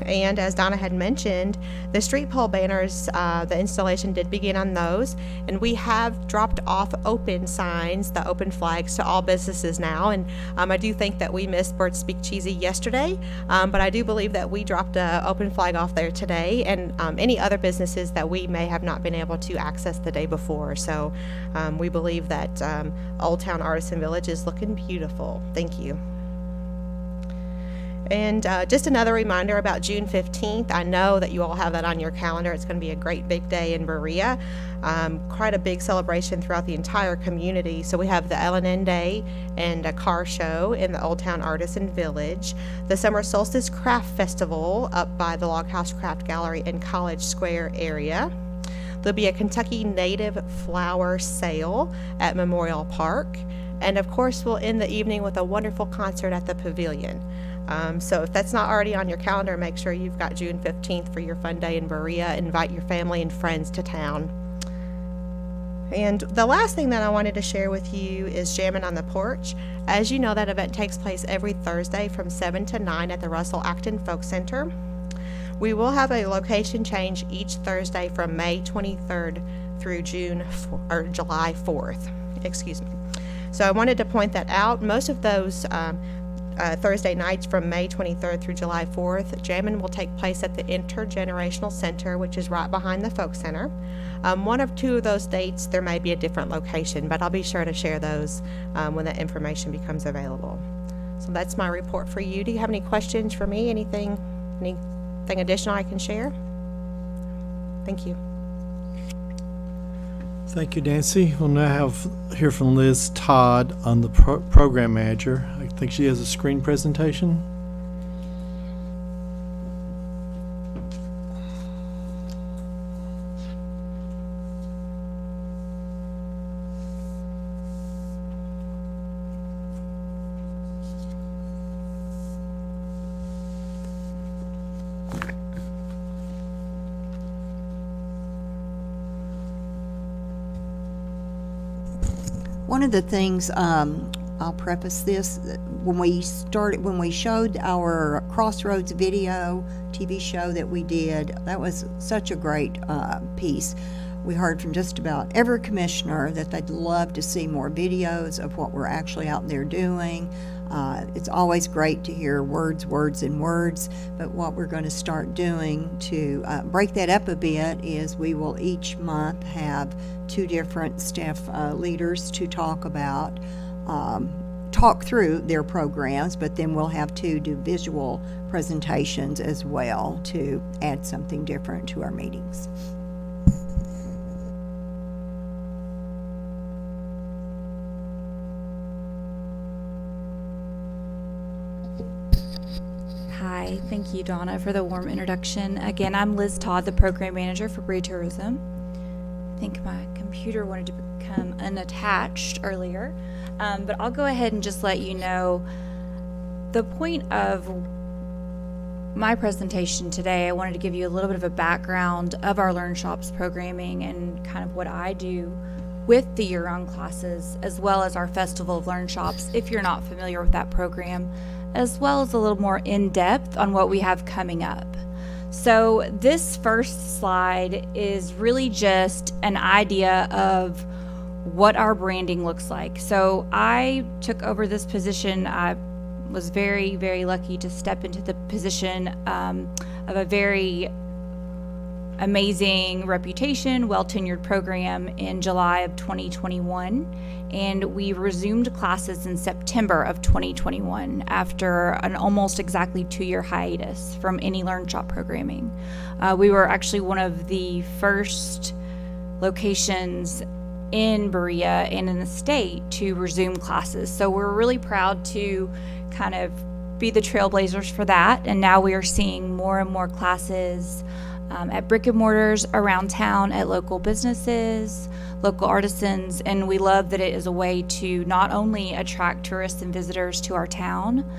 And as Donna had mentioned, the street pole banners, the installation did begin on those, and we have dropped off open signs, the open flags, to all businesses now. And I do think that we missed Bird Speak Cheesy yesterday, but I do believe that we dropped an open flag off there today, and any other businesses that we may have not been able to access the day before. So we believe that Old Town Artisan Village is looking beautiful. Thank you. And just another reminder about June 15th. I know that you all have that on your calendar. It's going to be a great big day in Berea. Quite a big celebration throughout the entire community. So we have the L&N Day and a car show in the Old Town Artisan Village. The Summer Solstice Craft Festival up by the Log House Craft Gallery in College Square area. There'll be a Kentucky Native Flower Sale at Memorial Park. And of course, we'll end the evening with a wonderful concert at the Pavilion. So if that's not already on your calendar, make sure you've got June 15th for your fun day in Berea. Invite your family and friends to town. And the last thing that I wanted to share with you is Jammin' on the Porch. As you know, that event takes place every Thursday from 7 to 9 at the Russell Acton Folk Center. We will have a location change each Thursday from May 23rd through July 4th. Excuse me. So I wanted to point that out. Most of those Thursday nights from May 23rd through July 4th, Jammin' will take place at the Intergenerational Center, which is right behind the Folk Center. One of two of those dates, there may be a different location, but I'll be sure to share those when that information becomes available. So that's my report for you. Do you have any questions for me? Anything additional I can share? Thank you. Thank you, Nancy. We'll now hear from Liz Todd on the program manager. I think she has a screen presentation. One of the things, I'll preface this, when we showed our Crossroads video TV show that we did, that was such a great piece. We heard from just about every commissioner that they'd love to see more videos of what we're actually out there doing. It's always great to hear words, and words, but what we're going to start doing to break that up a bit is we will each month have 2 different staff leaders to talk through their programs, but then we'll have 2 do visual presentations as well to add something different to our meetings. Hi, thank you, Donna, for the warm introduction. Again, I'm Liz Todd, the program manager for Berea Tourism. I think my computer wanted to become unattached earlier, but I'll go ahead and just let you know the point of my presentation today. I wanted to give you a little bit of a background of our Learn Shops programming and kind of what I do with the year-round classes, as well as our Festival of Learn Shops, if you're not familiar with that program, as well as a little more in-depth on what we have coming up. So this first slide is really just an idea of what our branding looks like. So I took over this position. I was very, very lucky to step into the position of a very amazing reputation, well-tenured program in July of 2021. And we resumed classes in September of 2021 after an almost exactly 2-year hiatus from any Learn Shop programming. We were actually one of the first locations in Berea and in the state to resume classes. So we're really proud to kind of be the trailblazers for that. And now we are seeing more and more classes at brick and mortars around town, at local businesses, local artisans, and we love that it is a way to not only attract tourists and visitors to our town,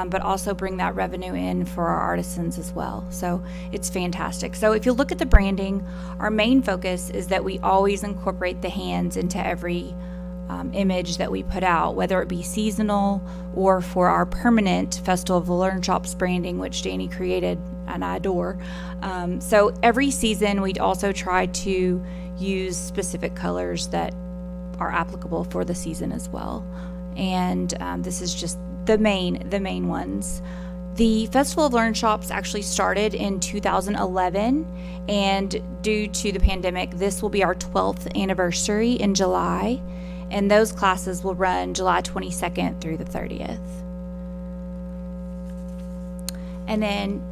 but also bring that revenue in for our artisans as well. So it's fantastic. So if you look at the branding, our main focus is that we always incorporate the hands into every image that we put out, whether it be seasonal or for our permanent Festival of the Learn Shops branding, which Danny created and I adore. So every season we'd also try to use specific colors that are applicable for the season as well. And this is just the main ones. The Festival of Learn Shops actually started in 2011, and due to the pandemic, this will be our 12th anniversary in July. And those classes will run July 22nd through the 30th. And then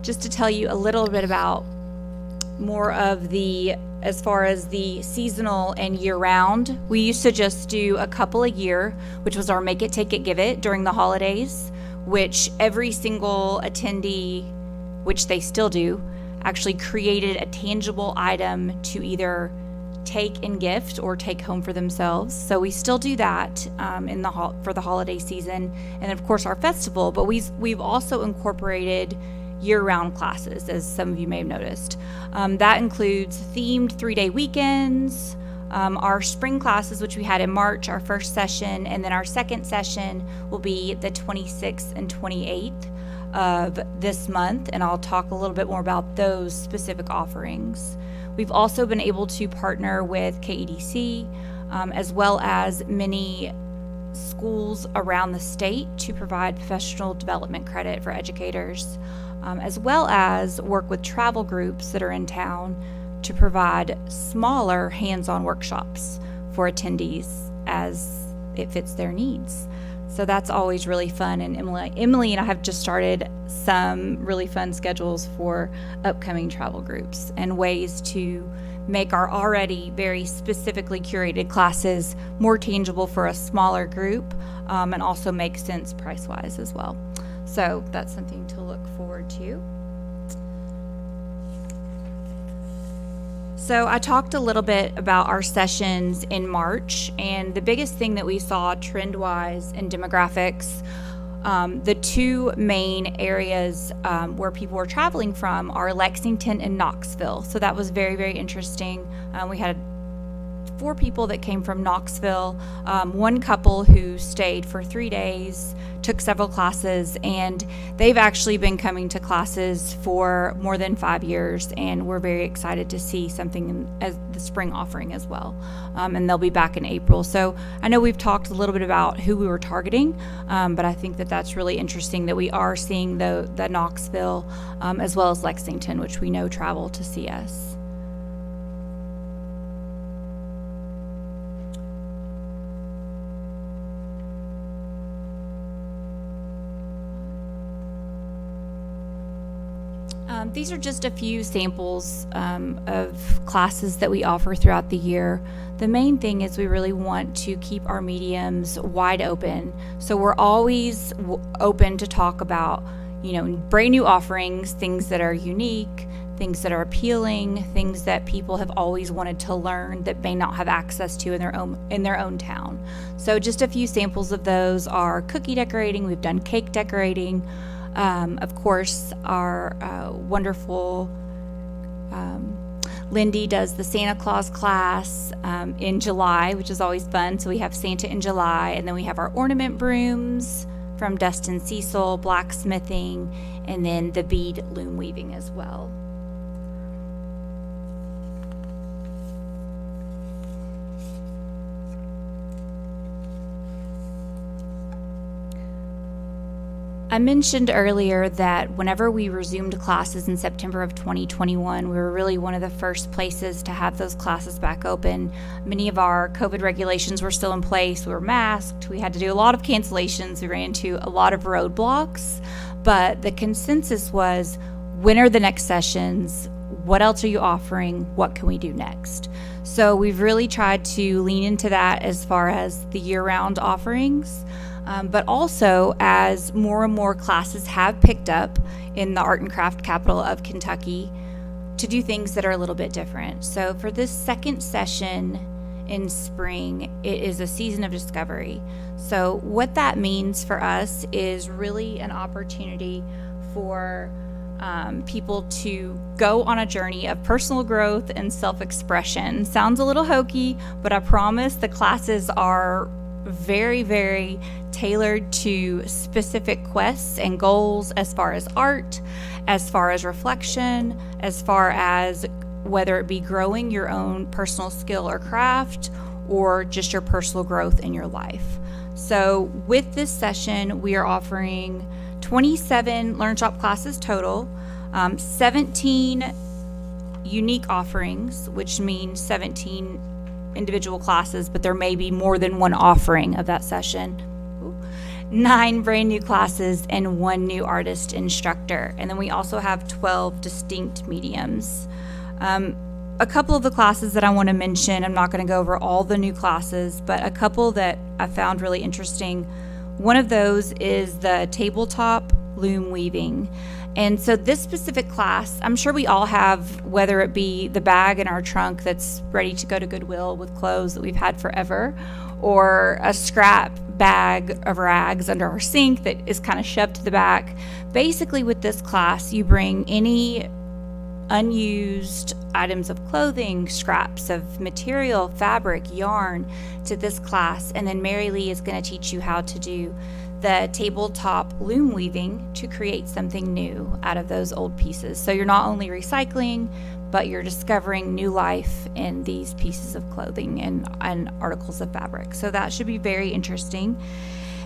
just to tell you a little bit about more of the, as far as the seasonal and year-round, we used to just do a couple a year, which was our Make It, Take It, Give It during the holidays, which every single attendee, which they still do, actually created a tangible item to either take and gift or take home for themselves. So we still do that for the holiday season, and of course our festival. But we've also incorporated year-round classes, as some of you may have noticed. That includes themed 3-day weekends, our spring classes, which we had in March, our first session, and then our second session will be the 26th and 28th of this month, and I'll talk a little bit more about those specific offerings. We've also been able to partner with KEDC, as well as many schools around the state to provide professional development credit for educators, as well as work with travel groups that are in town to provide smaller hands-on workshops for attendees as it fits their needs. So that's always really fun, and Emily and I have just started some really fun schedules for upcoming travel groups and ways to make our already very specifically curated classes more tangible for a smaller group, and also make sense price-wise as well. So that's something to look forward to. So I talked a little bit about our sessions in March, and the biggest thing that we saw trend-wise in demographics, the two main areas where people were traveling from are Lexington and Knoxville. So that was very, very interesting. We had 4 people that came from Knoxville, one couple who stayed for 3 days, took several classes, and they've actually been coming to classes for more than 5 years, and we're very excited to see something as the spring offering as well. And they'll be back in April. So I know we've talked a little bit about who we were targeting, but I think that that's really interesting that we are seeing the Knoxville as well as Lexington, which we know travel to see us. These are just a few samples of classes that we offer throughout the year. The main thing is we really want to keep our mediums wide open. So we're always open to talk about, brand new offerings, things that are unique, things that are appealing, things that people have always wanted to learn that may not have access to in their own town. So just a few samples of those are cookie decorating. We've done cake decorating. Of course, our wonderful Lindy does the Santa Claus class in July, which is always fun. So we have Santa in July, and then we have our ornament brooms from Dustin Cecil, blacksmithing, and then the bead loom weaving as well. I mentioned earlier that whenever we resumed classes in September of 2021, we were really one of the first places to have those classes back open. Many of our COVID regulations were still in place. We were masked. We had to do a lot of cancellations. We ran into a lot of roadblocks. But the consensus was, when are the next sessions? What else are you offering? What can we do next? So we've really tried to lean into that as far as the year-round offerings. But also, as more and more classes have picked up in the art and craft capital of Kentucky, to do things that are a little bit different. So for this second session in spring, it is a season of discovery. So what that means for us is really an opportunity for people to go on a journey of personal growth and self-expression. Sounds a little hokey, but I promise the classes are very, very tailored to specific quests and goals as far as art, as far as reflection, as far as whether it be growing your own personal skill or craft, or just your personal growth in your life. So with this session, we are offering 27 Learn Shop classes total, 17 unique offerings, which means 17 individual classes, but there may be more than one offering of that session. 9 brand new classes and 1 new artist instructor. And then we also have 12 distinct mediums. A couple of the classes that I want to mention, I'm not going to go over all the new classes, but a couple that I found really interesting. One of those is the tabletop loom weaving. And so this specific class, I'm sure we all have, whether it be the bag in our trunk that's ready to go to Goodwill with clothes that we've had forever, or a scrap bag of rags under our sink that is kind of shoved to the back. Basically, with this class, you bring any unused items of clothing, scraps of material, fabric, yarn to this class, and then Mary Lee is going to teach you how to do the tabletop loom weaving to create something new out of those old pieces. So you're not only recycling, but you're discovering new life in these pieces of clothing and articles of fabric. So that should be very interesting.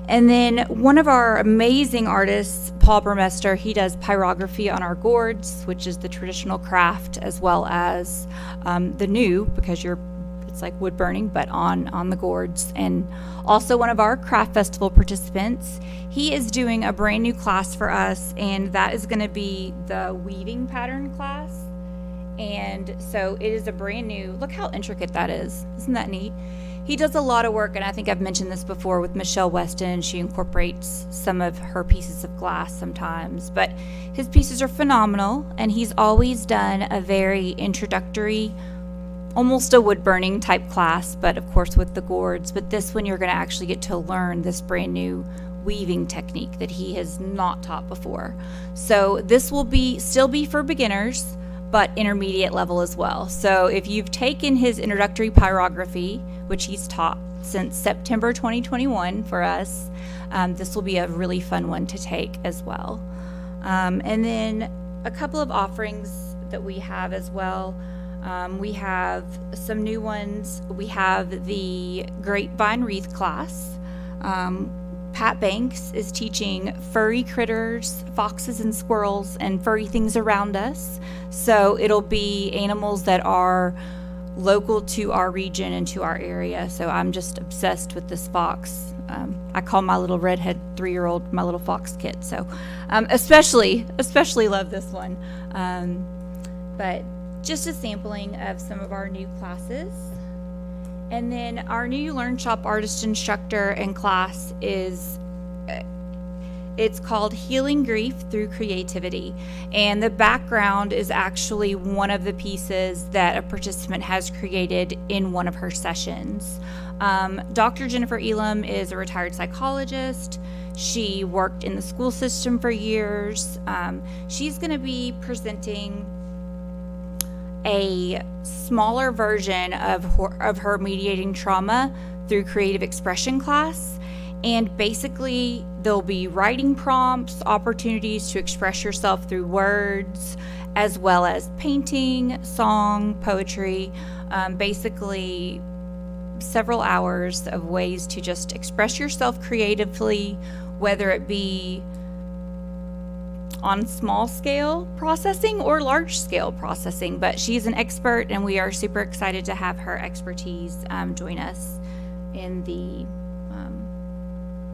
And then one of our amazing artists, Paul Burmester, he does pyrography on our gourds, which is the traditional craft, as well as the new, because it's like wood burning, but on the gourds. And also one of our craft festival participants, he is doing a brand new class for us, and that is going to be the weaving pattern class. And so it is a brand new, look how intricate that is. Isn't that neat? He does a lot of work, and I think I've mentioned this before with Michelle Weston. She incorporates some of her pieces of glass sometimes, but his pieces are phenomenal, and he's always done a very introductory, almost a wood burning type class, but of course with the gourds. But this one, you're going to actually get to learn this brand new weaving technique that he has not taught before. So this will still be for beginners, but intermediate level as well. So if you've taken his introductory pyrography, which he's taught since September 2021 for us, this will be a really fun one to take as well. And then a couple of offerings that we have as well. We have some new ones. We have the Grapevine Wreath class. Pat Banks is teaching furry critters, foxes and squirrels, and furry things around us. So it'll be animals that are local to our region and to our area. So I'm just obsessed with this fox. I call my little redhead 3-year-old my little fox kit. So especially love this one. But just a sampling of some of our new classes. And then our new Learn Shop artist instructor and class it's called Healing Grief Through Creativity. And the background is actually one of the pieces that a participant has created in one of her sessions. Dr. Jennifer Elam is a retired psychologist. She worked in the school system for years. She's going to be presenting a smaller version of her mediating trauma through creative expression class. And basically, there'll be writing prompts, opportunities to express yourself through words, as well as painting, song, poetry, basically several hours of ways to just express yourself creatively, whether it be on small scale processing or large scale processing. But she's an expert, and we are super excited to have her expertise join us in the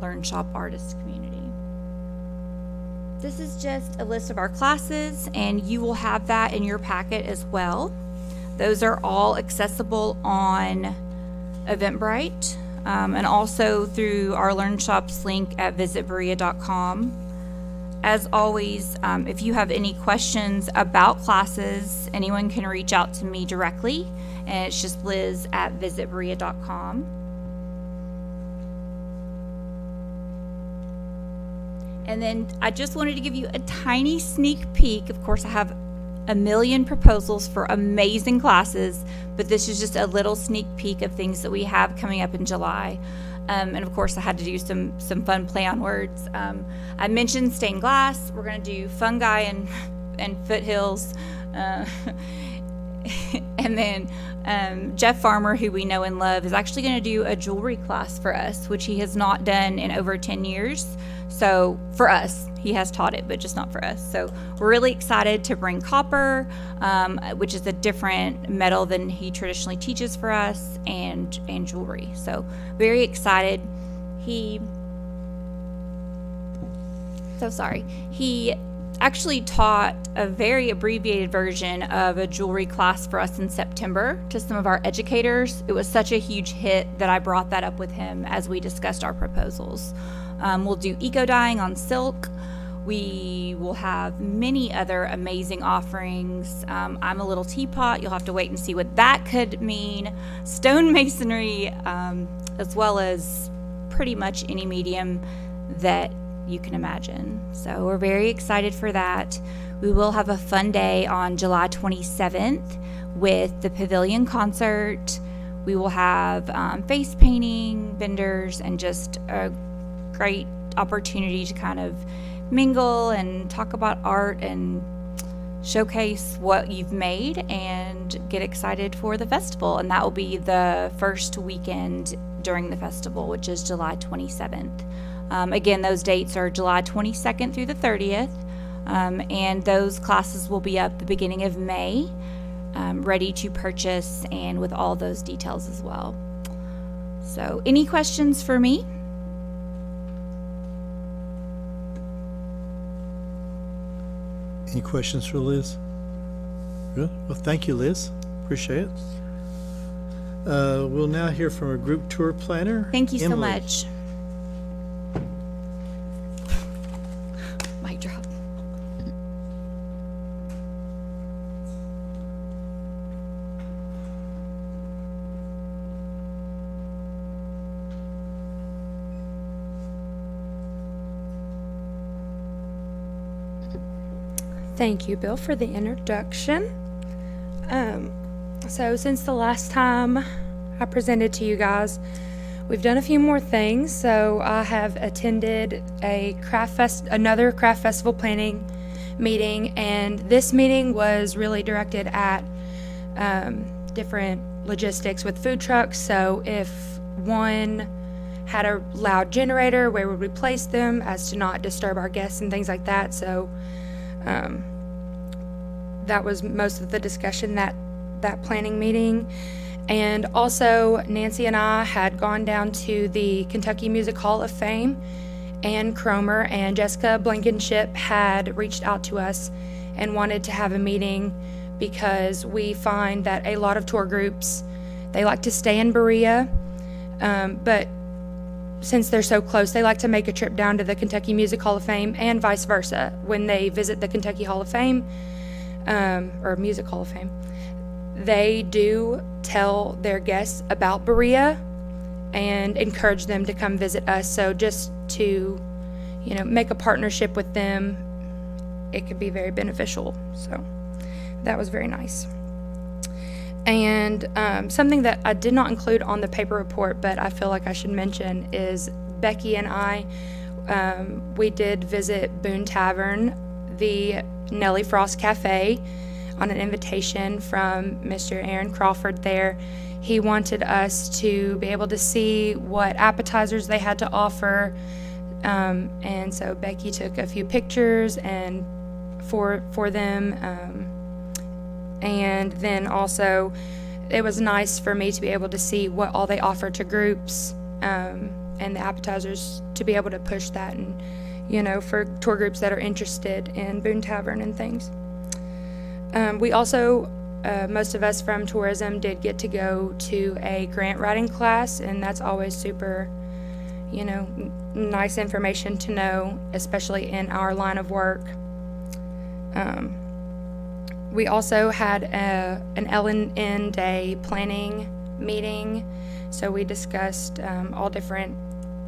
Learn Shop Artist community. This is just a list of our classes, and you will have that in your packet as well. Those are all accessible on Eventbrite, and also through our Learn Shops link at visitberea.com. As always, if you have any questions about classes, anyone can reach out to me directly, and it's just liz@visitberea.com. And then I just wanted to give you a tiny sneak peek. Of course, I have a million proposals for amazing classes, but this is just a little sneak peek of things that we have coming up in July. And of course, I had to do some fun play on words. I mentioned stained glass. We're going to do fungi and foothills. And then Jeff Farmer, who we know and love, is actually going to do a jewelry class for us, which he has not done in over 10 years. So for us, he has taught it, but just not for us. So we're really excited to bring copper, which is a different metal than he traditionally teaches for us, and jewelry. So very excited. He actually taught a very abbreviated version of a jewelry class for us in September to some of our educators. It was such a huge hit that I brought that up with him as we discussed our proposals. We'll do eco dyeing on silk. We will have many other amazing offerings. I'm a little teapot. You'll have to wait and see what that could mean. Stone masonry, as well as pretty much any medium that you can imagine. So we're very excited for that. We will have a fun day on July 27th with the Pavilion concert. We will have face painting, vendors, and just a great opportunity to kind of mingle and talk about art and showcase what you've made and get excited for the festival. And that will be the first weekend during the festival, which is July 27th. Again, those dates are July 22nd through the 30th, and those classes will be up the beginning of May, ready to purchase and with all those details as well. So any questions for me? Any questions for Liz? Good. Well, thank you, Liz. Appreciate it. We'll now hear from our group tour planner. Thank you so Emily. much. Mic drop. Thank you, Bill, for the introduction. So since the last time I presented to you guys, we've done a few more things. So I have attended another craft festival planning meeting, and this meeting was really directed at different logistics with food trucks. So if one had a loud generator, where would we place them as to not disturb our guests and things like that. So that was most of the discussion that planning meeting. And also, Nancy and I had gone down to the Kentucky Music Hall of Fame. Ann Cromer and Jessica Blankenship had reached out to us and wanted to have a meeting because we find that a lot of tour groups, they like to stay in Berea, but since they're so close, they like to make a trip down to the Kentucky Music Hall of Fame and vice versa. When they visit the Kentucky Hall of Fame, or Music Hall of Fame, they do tell their guests about Berea and encourage them to come visit us. So just to, make a partnership with them, it could be very beneficial. So that was very nice. And something that I did not include on the paper report, but I feel like I should mention, is Becky and I, we did visit Boone Tavern, the Nellie Frost Cafe, on an invitation from Mr. Aaron Crawford there. He wanted us to be able to see what appetizers they had to offer. And so Becky took a few pictures and for them. And then also it was nice for me to be able to see what all they offer to groups, and the appetizers, to be able to push that, and, you know, for tour groups that are interested in Boone Tavern and things. We also, most of us from tourism did get to go to a grant writing class, and that's always super, you know, nice information to know, especially in our line of work. We also had an L&N Day planning meeting, so we discussed all different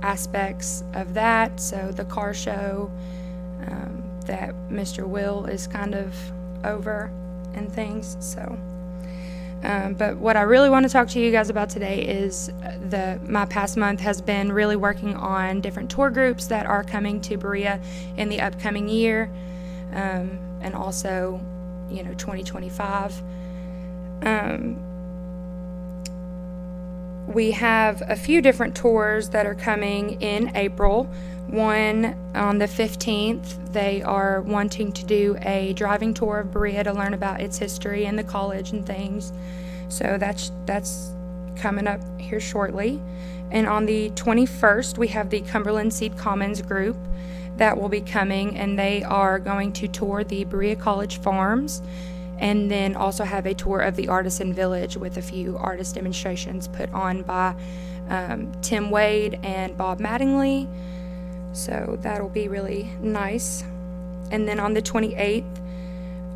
aspects of that. So the car show that Mr. Will is kind of over and things. So, but what I really want to talk to you guys about today is my past month has been really working on different tour groups that are coming to Berea in the upcoming year, and also, you know, 2025. We have a few different tours that are coming in April. One on the 15th, they are wanting to do a driving tour of Berea to learn about its history and the college and things. So that's coming up here shortly. And on the 21st, we have the Cumberland Seed Commons group that will be coming, and they are going to tour the Berea College Farms, and then also have a tour of the Artisan Village with a few artist demonstrations put on by Tim Wade and Bob Mattingly. So that'll be really nice. And then on the 28th,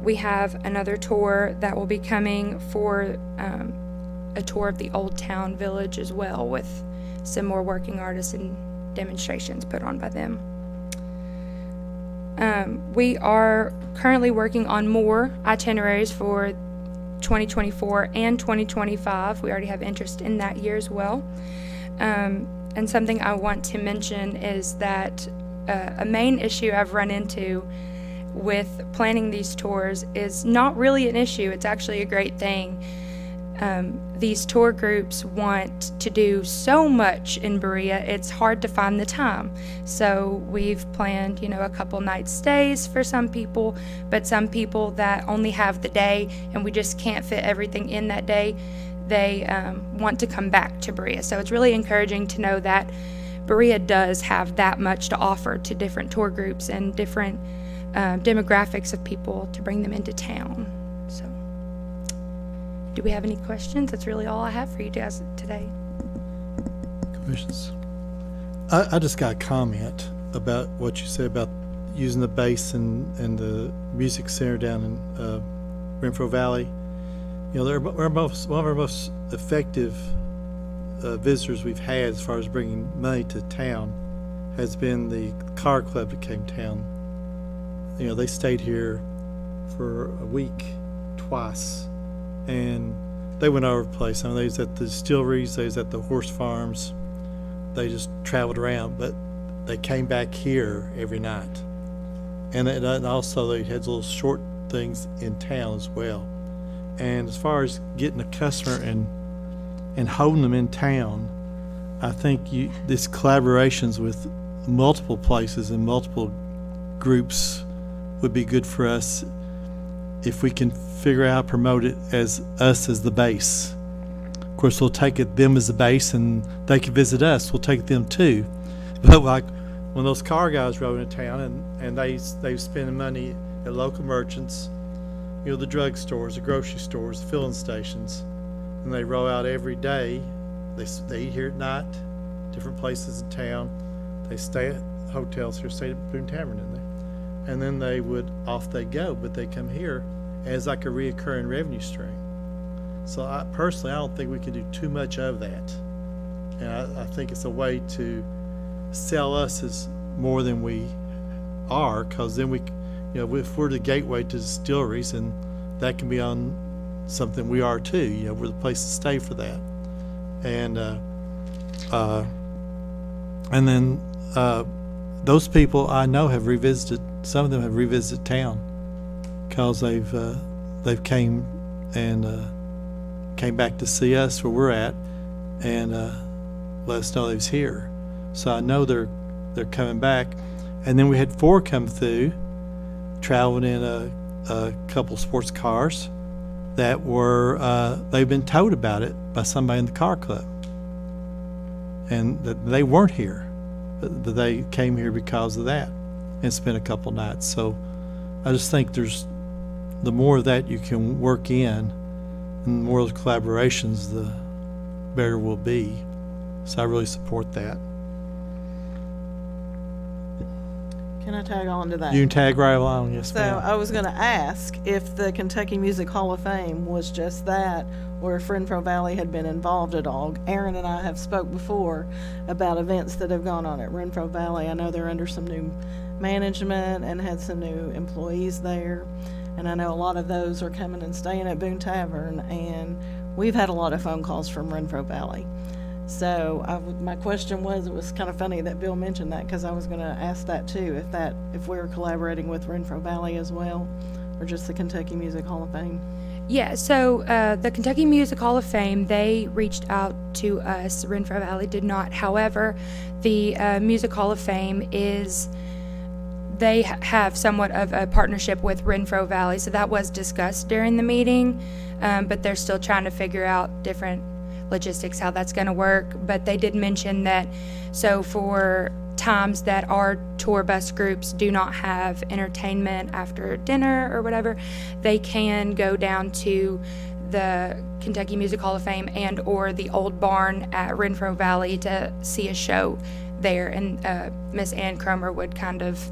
we have another tour that will be coming for a tour of the Old Town Village as well, with some more working artists and demonstrations put on by them. We are currently working on more itineraries for 2024 and 2025. We already have interest in that year as well. And something I want to mention is that a main issue I've run into with planning these tours is not really an issue. It's actually a great thing. These tour groups want to do so much in Berea, it's hard to find the time. So we've planned, you know, a couple night stays for some people, but some people that only have the day and we just can't fit everything in that day, they want to come back to Berea. So it's really encouraging to know that Berea does have that much to offer to different tour groups and different demographics of people to bring them into town. So, do we have any questions? That's really all I have for you guys today. Questions? I just got a comment about what you said about using the bass and the music center down in Renfro Valley. You know, one of our most effective visitors we've had as far as bringing money to town has been the car club that came to town. You know, they stayed here for a week twice, and they went over the place. I mean, they was at the distilleries, they was at the horse farms, they just traveled around, but they came back here every night. And also they had little short things in town as well. And as far as getting a customer and holding them in town, I think this collaborations with multiple places and multiple groups would be good for us if we can figure out how to promote it as us as the base. Of course, we'll take them as the base, and they can visit us. We'll take them too. But like when those car guys rode into town and they spending money at local merchants, you know, the drugstores, the grocery stores, the filling stations, and they roll out every day. They eat here at night, different places in town. They stay at hotels here, stay at Boone Tavern in there, and then they they go. But they come here as like a reoccurring revenue stream. So I don't think we can do too much of that, and I think it's a way to sell us as more than we are, because then we. You know, if we're the gateway to distilleries, and that can be on something we are too. You know, we're the place to stay for that. And I And then those people I know have revisited. Some of them have revisited town because they've came back to see us where we're at and let us know they was here. So I know they're coming back. And then we had 4 come through, traveling in a couple sports cars that were they've been told about it by somebody in the car club, and that they weren't here, but they came here because of that and spent a couple nights. So I just think the more of that you can work in, and the more of those collaborations, the better we'll be. So I really support that. Can I tag on to that? You can tag right along, yes, So ma'am. I was going to ask if the Kentucky Music Hall of Fame was just that, or if Renfro Valley had been involved at all. Aaron and I have spoke before about events that have gone on at Renfro Valley. I know they're under some new management and had some new employees there, and I know a lot of those are coming and staying at Boone Tavern, and we've had a lot of phone calls from Renfro Valley. So my question was, it was kind of funny that Bill mentioned that, because I was going to ask that too, if we were collaborating with Renfro Valley as well, or just the Kentucky Music Hall of Fame. Yeah, so the Kentucky Music Hall of Fame, they reached out to us. Renfro Valley did not. However, the Music Hall of Fame they have somewhat of a partnership with Renfro Valley, so that was discussed during the meeting, but they're still trying to figure out different logistics, how that's going to work. But they did mention that, so for times that our tour bus groups do not have entertainment after dinner or whatever, they can go down to the Kentucky Music Hall of Fame and or the old barn at Renfro Valley to see a show there. And Miss Ann Cromer would kind of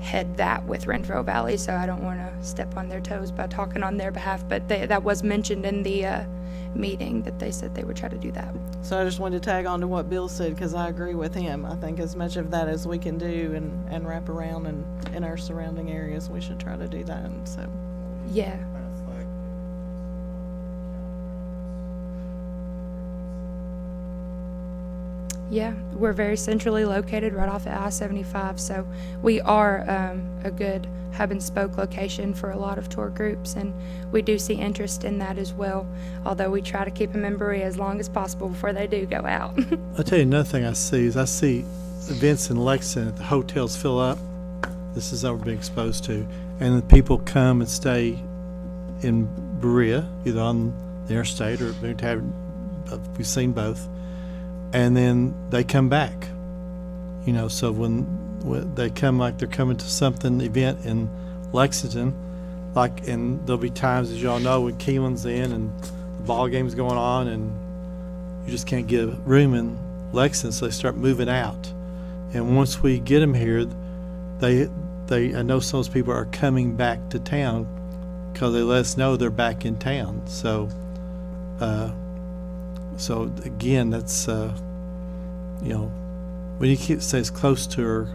head that with Renfro Valley, so I don't want to step on their toes by talking on their behalf, but that was mentioned in the meeting that they said they would try to do that. So I just wanted to tag on to what Bill said, because I agree with him. I think as much of that as we can do and wrap around in our surrounding areas, we should try to do that. And so, Yeah. Yeah, we're very centrally located right off of I-75, so we are a good hub and spoke location for a lot of tour groups, and we do see interest in that as well, although we try to keep them in Berea as long as possible before they do go out. I'll tell you another thing I see events in Lexington, the hotels fill up. This is what we're being exposed to. And the people come and stay in Berea, either on the interstate or at Boone Tavern. We've seen both. And then they come back. So when they come, like they're coming to something event in Lexington, and there'll be times, as y'all know, when Keelan's in and the ball game's going on and you just can't get room in Lexington, so they start moving out. And once we get them here, I know some of those people are coming back to town because they let us know they're back in town. So again, that's we need to stay as close to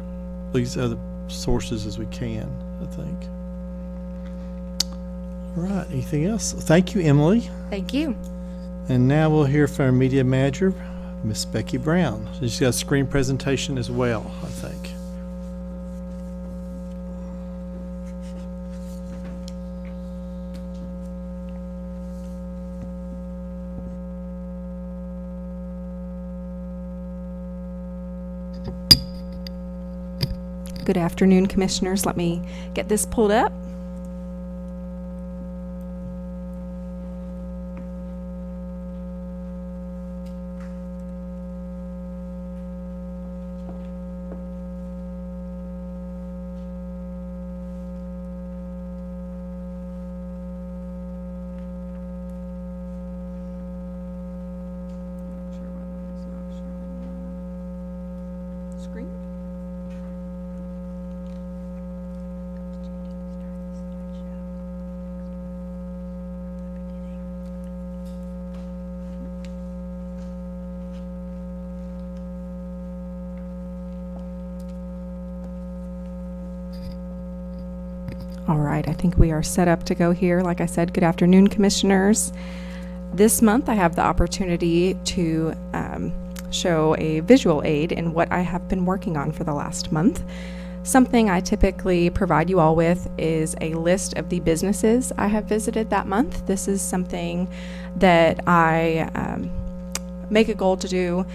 these other sources as we can, I think. All right, anything else? Thank you, Emily. Thank you. And now we'll hear from our media manager, Miss Becky Brown. She's got a screen presentation as well, I think. Good afternoon, Commissioners. Let me get this pulled up. Screen? All right, I think we are set up to go here. Like I said, good afternoon, Commissioners. This month I have the opportunity to show a visual aid in what I have been working on for the last month. Something I typically provide you all with is a list of the businesses I have visited that month. This is something that I make a goal to do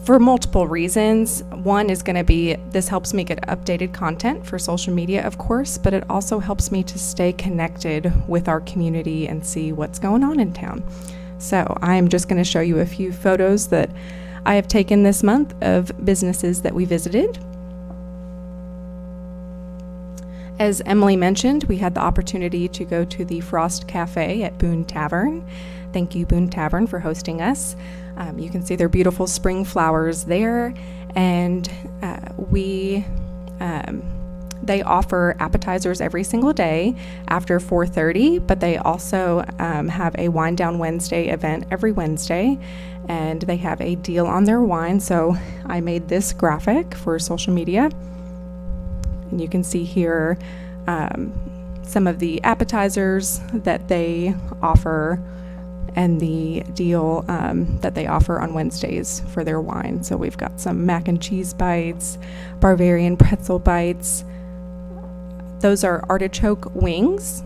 for multiple reasons. One is going to be this helps me get updated content for social media, of course, but it also helps me to stay connected with our community and see what's going on in town. So I'm just going to show you a few photos that I have taken this month of businesses that we visited. As Emily mentioned, we had the opportunity to go to the Frost Cafe at Boone Tavern. Thank you, Boone Tavern, for hosting us. You can see their beautiful spring flowers there, and they offer appetizers every single day after 4:30, but they also have a Wine Down Wednesday event every Wednesday, and they have a deal on their wine. So I made this graphic for social media, and you can see here some of the appetizers that they offer and the deal that they offer on Wednesdays for their wine. So we've got some mac and cheese bites, Bavarian pretzel bites. Those are artichoke wings.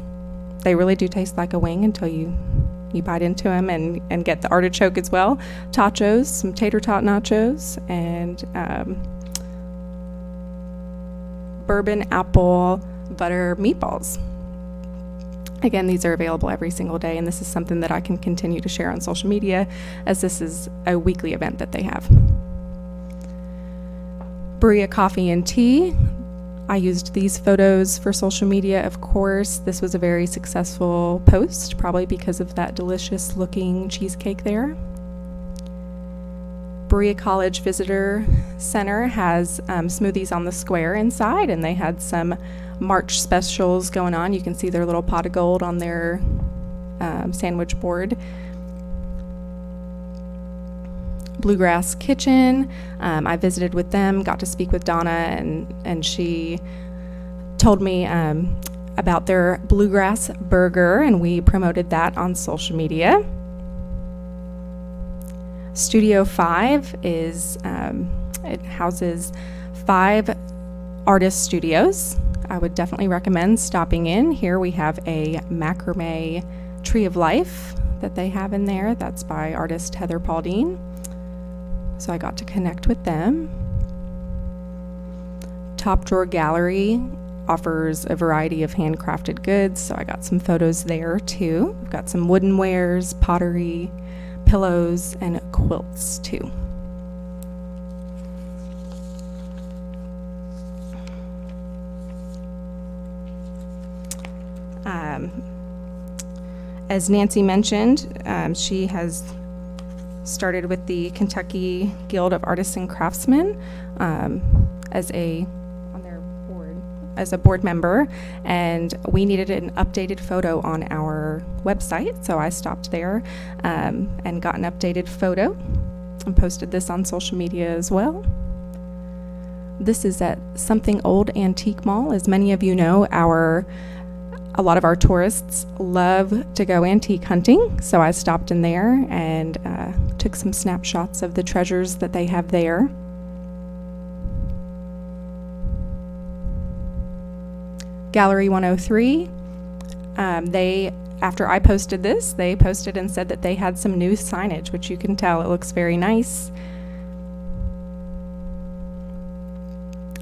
They really do taste like a wing until you bite into them and get the artichoke as well. Tachos, some tater tot nachos, and bourbon apple butter meatballs. Again, these are available every single day, and this is something that I can continue to share on social media, as this is a weekly event that they have. Berea Coffee and Tea. I used these photos for social media, of course. This was a very successful post, probably because of that delicious looking cheesecake there. Berea College Visitor Center has smoothies on the square inside, and they had some March specials going on. You can see their little pot of gold on their sandwich board. Bluegrass Kitchen. I visited with them, got to speak with Donna, and she told me about their bluegrass burger, and we promoted that on social media. Studio 5 is, it houses 5 artist studios. I would definitely recommend stopping in. Here we have a macrame tree of life that they have in there. That's by artist Heather Pauldine. So I got to connect with them. Top Drawer Gallery offers a variety of handcrafted goods, so I got some photos there too. We've got some wooden wares, pottery, pillows, and quilts too. As Nancy mentioned, she has started with the Kentucky Guild of Artists and Craftsmen as a board member, and we needed an updated photo on our website, so I stopped there and got an updated photo and posted this on social media as well. This is at Something Old Antique Mall. As many of you know, a lot of our tourists love to go antique hunting, so I stopped in there and took some snapshots of the treasures that they have there. Gallery 103, after I posted this, they posted and said that they had some new signage, which you can tell it looks very nice.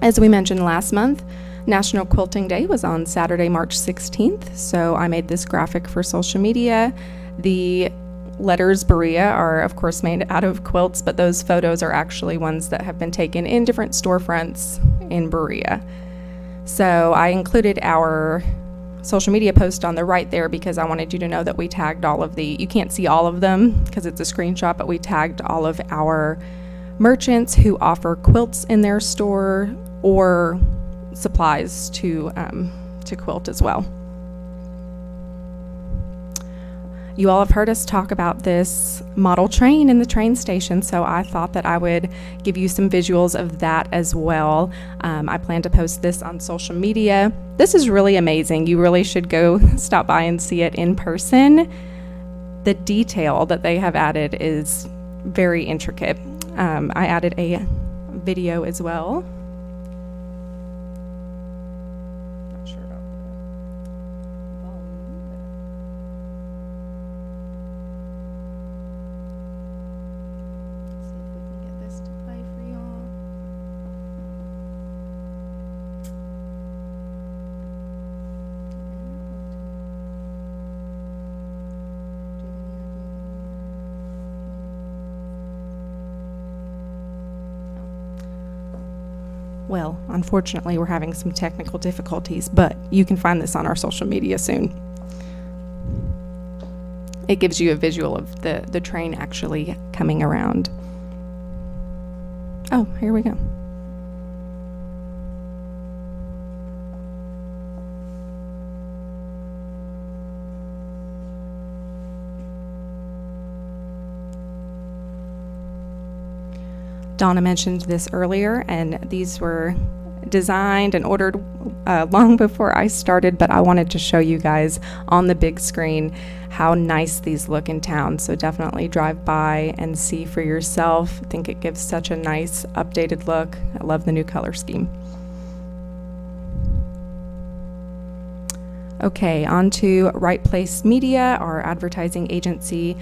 As we mentioned last month, National Quilting Day was on Saturday, March 16th, so I made this graphic for social media. The letters Berea are, of course, made out of quilts, but those photos are actually ones that have been taken in different storefronts in Berea. So I included our social media post on the right there because I wanted you to know that we tagged all of you can't see all of them because it's a screenshot, but we tagged all of our merchants who offer quilts in their store or supplies to quilt as well. You all have heard us talk about this model train in the train station, so I thought that I would give you some visuals of that as well. I plan to post this on social media. This is really amazing. You really should go stop by and see it in person. The detail that they have added is very intricate. I added a video as well. Not sure about the volume, but see if we can get this to play for y'all. Well, unfortunately, we're having some technical difficulties, but you can find this on our social media soon. It gives you a visual of the train actually coming around. Oh, here we go. Donna mentioned this earlier, and these were designed and ordered long before I started, but I wanted to show you guys on the big screen how nice these look in town. So definitely drive by and see for yourself. I think it gives such a nice updated look. I love the new color scheme. Okay, on to Right Place Media, our advertising agency.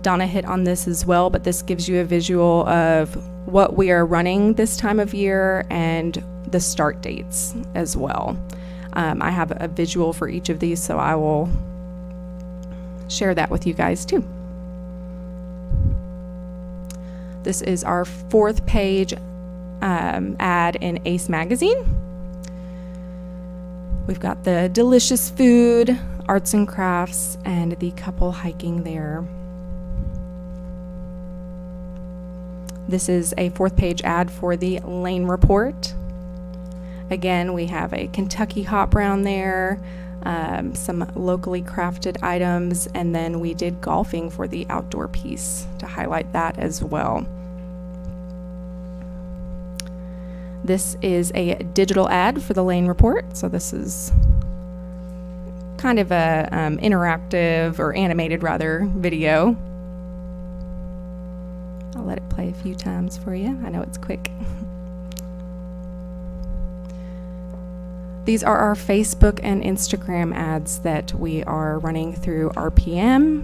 Donna hit on this as well, but this gives you a visual of what we are running this time of year and the start dates as well. I have a visual for each of these, so I will share that with you guys too. This is our 4th page ad in Ace Magazine. We've got the delicious food, arts and crafts, and the couple hiking there. This is a 4th page ad for the Lane Report. Again, we have a Kentucky hot brown there, some locally crafted items, and then we did golfing for the outdoor piece to highlight that as well. This is a digital ad for the Lane Report, so this is kind of a interactive or animated rather video. I'll let it play a few times for you. I know it's quick. These are our Facebook and Instagram ads that we are running through RPM.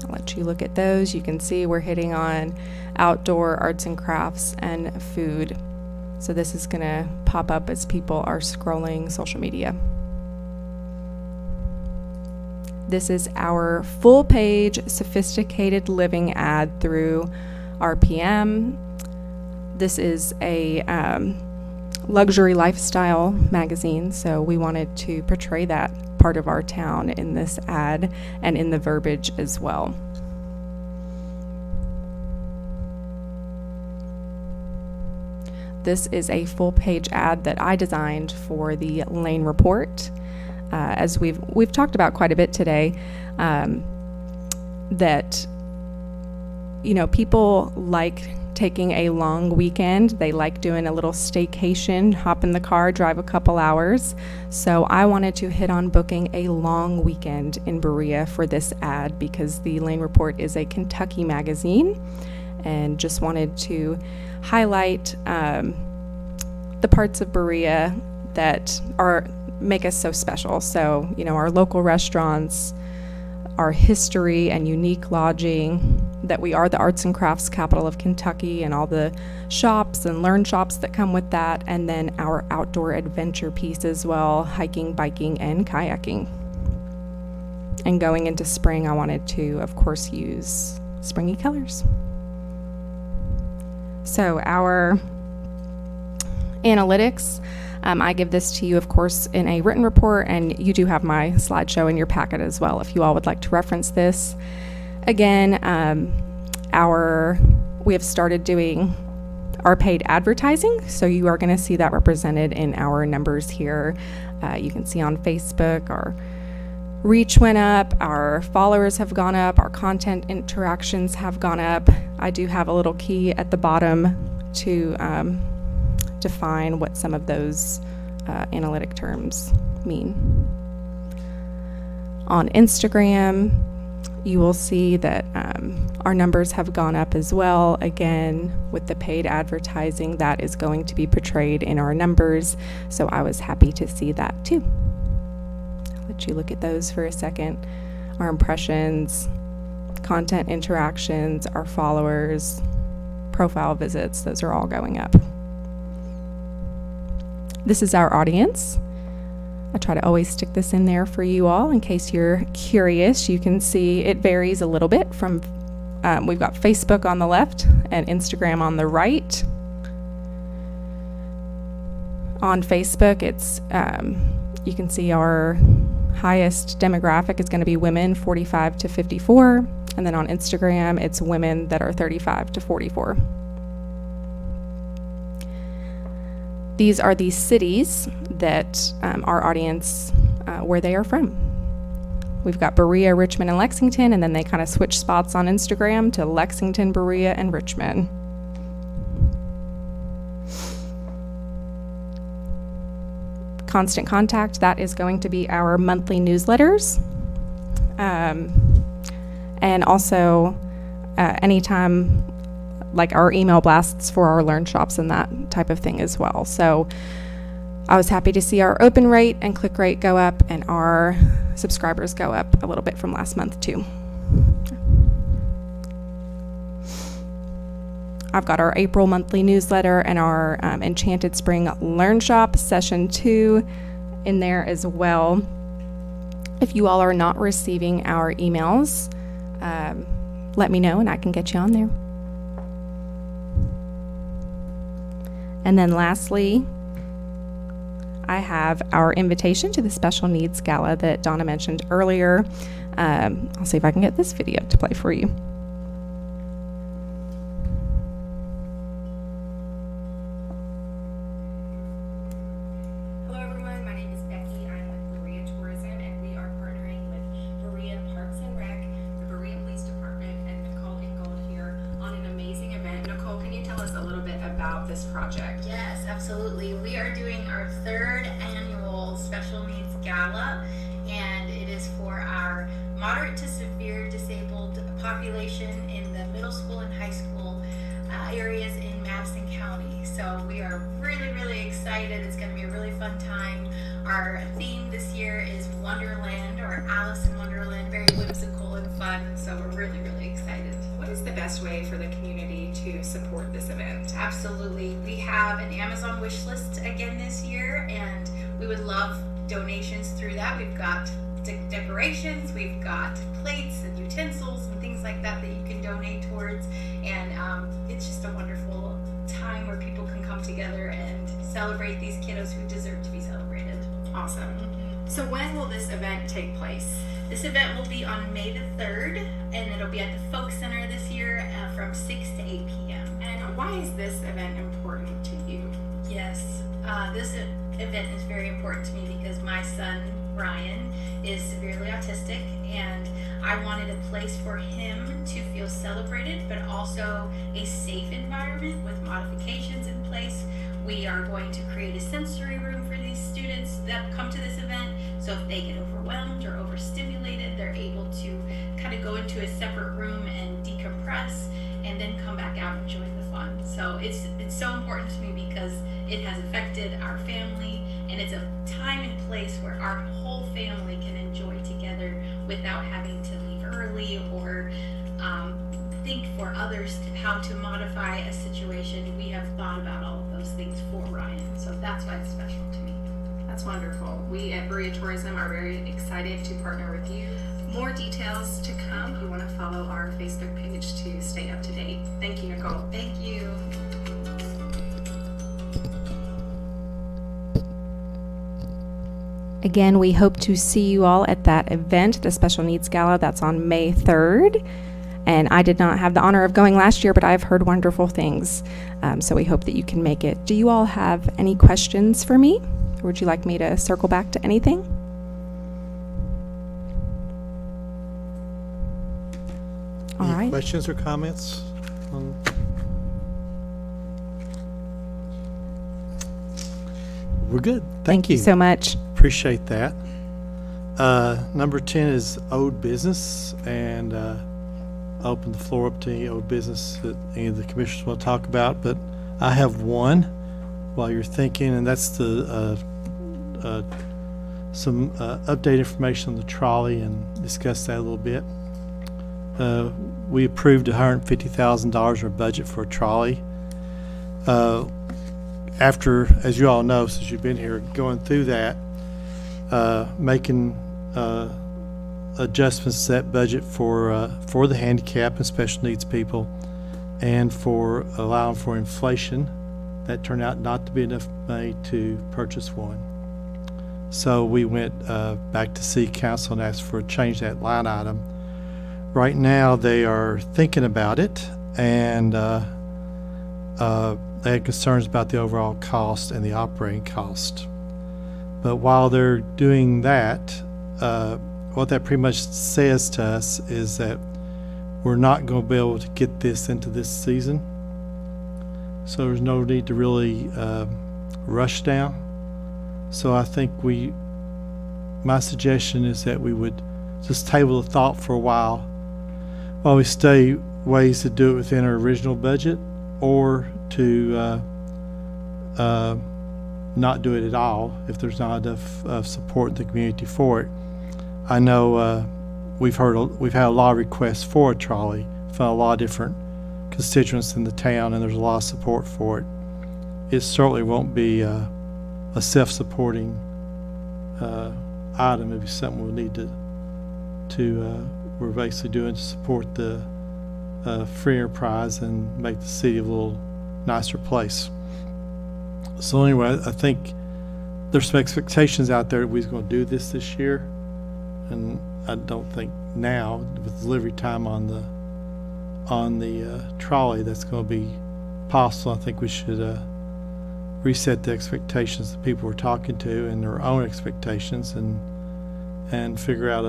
I'll let you look at those. You can see we're hitting on outdoor arts and crafts and food. So this is going to pop up as people are scrolling social media. This is our full page sophisticated living ad through RPM. This is a luxury lifestyle magazine, so we wanted to portray that part of our town in this ad and in the verbiage as well. This is a full page ad that I designed for the Lane Report. As we've talked about quite a bit today, that people like taking a long weekend. They like doing a little staycation, hop in the car, drive a couple hours. So I wanted to hit on booking a long weekend in Berea for this ad because the Lane Report is a Kentucky magazine, and just wanted to highlight the parts of Berea that make us so special. So, our local restaurants, our history and unique lodging, that we are the arts and crafts capital of Kentucky, and all the shops and learn shops that come with that, and then our outdoor adventure piece as well, hiking, biking, and kayaking. And going into spring, I wanted to, of course, use springy colors. So our analytics, I give this to you, of course, in a written report, and you do have my slideshow in your packet as well if you all would like to reference this. Again, we have started doing our paid advertising, so you are going to see that represented in our numbers here. You can see on Facebook our reach went up, our followers have gone up, our content interactions have gone up. I do have a little key at the bottom to define what some of those analytic terms mean. On Instagram, you will see that our numbers have gone up as well. Again, with the paid advertising, that is going to be portrayed in our numbers. So I was happy to see that too. I'll let you look at those for a second. Our impressions, content interactions, our followers, profile visits, those are all going up. This is our audience. I try to always stick this in there for you all in case you're curious. You can see it varies a little bit from, we've got Facebook on the left and Instagram on the right. On Facebook, it's, you can see our highest demographic is going to be women 45 to 54. And then on Instagram, it's women that are 35 to 44. These are the cities that our audience, where they are from. We've got Berea, Richmond, and Lexington, and then they kind of switch spots on Instagram to Lexington, Berea, and Richmond. Constant Contact, that is going to be our monthly newsletters. And also anytime, like our email blasts for our Learn Shops and that type of thing as well. So I was happy to see our open rate and click rate go up and our subscribers go up a little bit from last month too. I've got our April monthly newsletter and our Enchanted Spring Learn Shop Session 2 in there as well. If you all are not receiving our emails, let me know and I can get you on there. And then lastly, I have our invitation to the Special Needs Gala that Donna mentioned earlier. I'll see if I can get this video to play for you. Hello everyone, my name is Becky. I'm with Berea Tourism and we are partnering with Berea Parks and Rec, the Berea Police Department, and Nicole Ingold here on an amazing event. Nicole, can you tell us a little bit about this project? Yes, absolutely. We are doing our third annual Special Needs Gala, and it is for our moderate to severe disabled population in the middle school and high school areas in Madison County. So we are really, really excited. It's going to be a really fun time. Our theme this year is Wonderland, or Alice in Wonderland, very whimsical and fun. So we're really, really excited. What is the best way for the community to support this event? Absolutely. We have an Amazon wish list again this year, and we would love donations through that. We've got decorations, we've got plates and utensils and things like that that you can donate towards, and it's just a wonderful time where people can come together and celebrate these kiddos who deserve to be celebrated. Awesome. Mm-hmm. So when will this event take place? This event will be on May the 3rd, and it'll be at the Folk Center this year from 6 to 8 p.m. And why is this event important to you? Yes, this event is very important to me because my son, Brian, is severely autistic, and I wanted a place for him to feel celebrated, but also a safe environment with modifications in place. We are going to create a sensory room for these students that come to this event, so if they get overwhelmed or overstimulated, they're able to kind of go into a separate room and decompress and then come back out and join the fun. So it's so important to me because it has affected our family, and it's a time and place where our whole family can enjoy together without having to leave early or think for others how to modify a situation. We have thought about all of those things for Ryan, so that's why it's special to me. That's wonderful. We at Berea Tourism are very excited to partner with you. More details to come. If you want to follow our Facebook page to stay up to date. Thank you, Nicole. Thank you. Again, we hope to see you all at that event, the Special Needs Gala. That's on May 3rd. And I did not have the honor of going last year, but I've heard wonderful things. So we hope that you can make it. Do you all have any questions for me? Or would you like me to circle back to anything? All Any right. questions or comments? We're good. Thank you so much. Appreciate that. Number 10 is old business, and open the floor up to any old business that any of the commissioners want to talk about. But I have one while you're thinking, and that's the some update information on the trolley, and discuss that a little bit. We approved $150,000 our budget for a trolley. After, as you all know, since you've been here, going through that, making adjustments to that budget for the handicap and special needs people, and for allowing for inflation, that turned out not to be enough money to purchase one. So we went back to City Council and asked for a change that line item. Right now, they are thinking about it, and they had concerns about the overall cost and the operating cost. But while they're doing that, what that pretty much says to us is that we're not going to be able to get this into this season. So there's no need to really rush down. So I think my suggestion is that we would just table the thought for a while we study ways to do it within our original budget, or to not do it at all if there's not enough support in the community for it. I know we've had a lot of requests for a trolley from a lot of different constituents in the town, and there's a lot of support for it. It certainly won't be a self-supporting item. It'll be something we'll need to we're basically doing to support the free enterprise and make the city a little nicer place. So anyway, I think there's some expectations out there that we're going to do this year, and I don't think now, with delivery time on the trolley, that's going to be possible. I think we should reset the expectations that people we're talking to and their own expectations, and figure out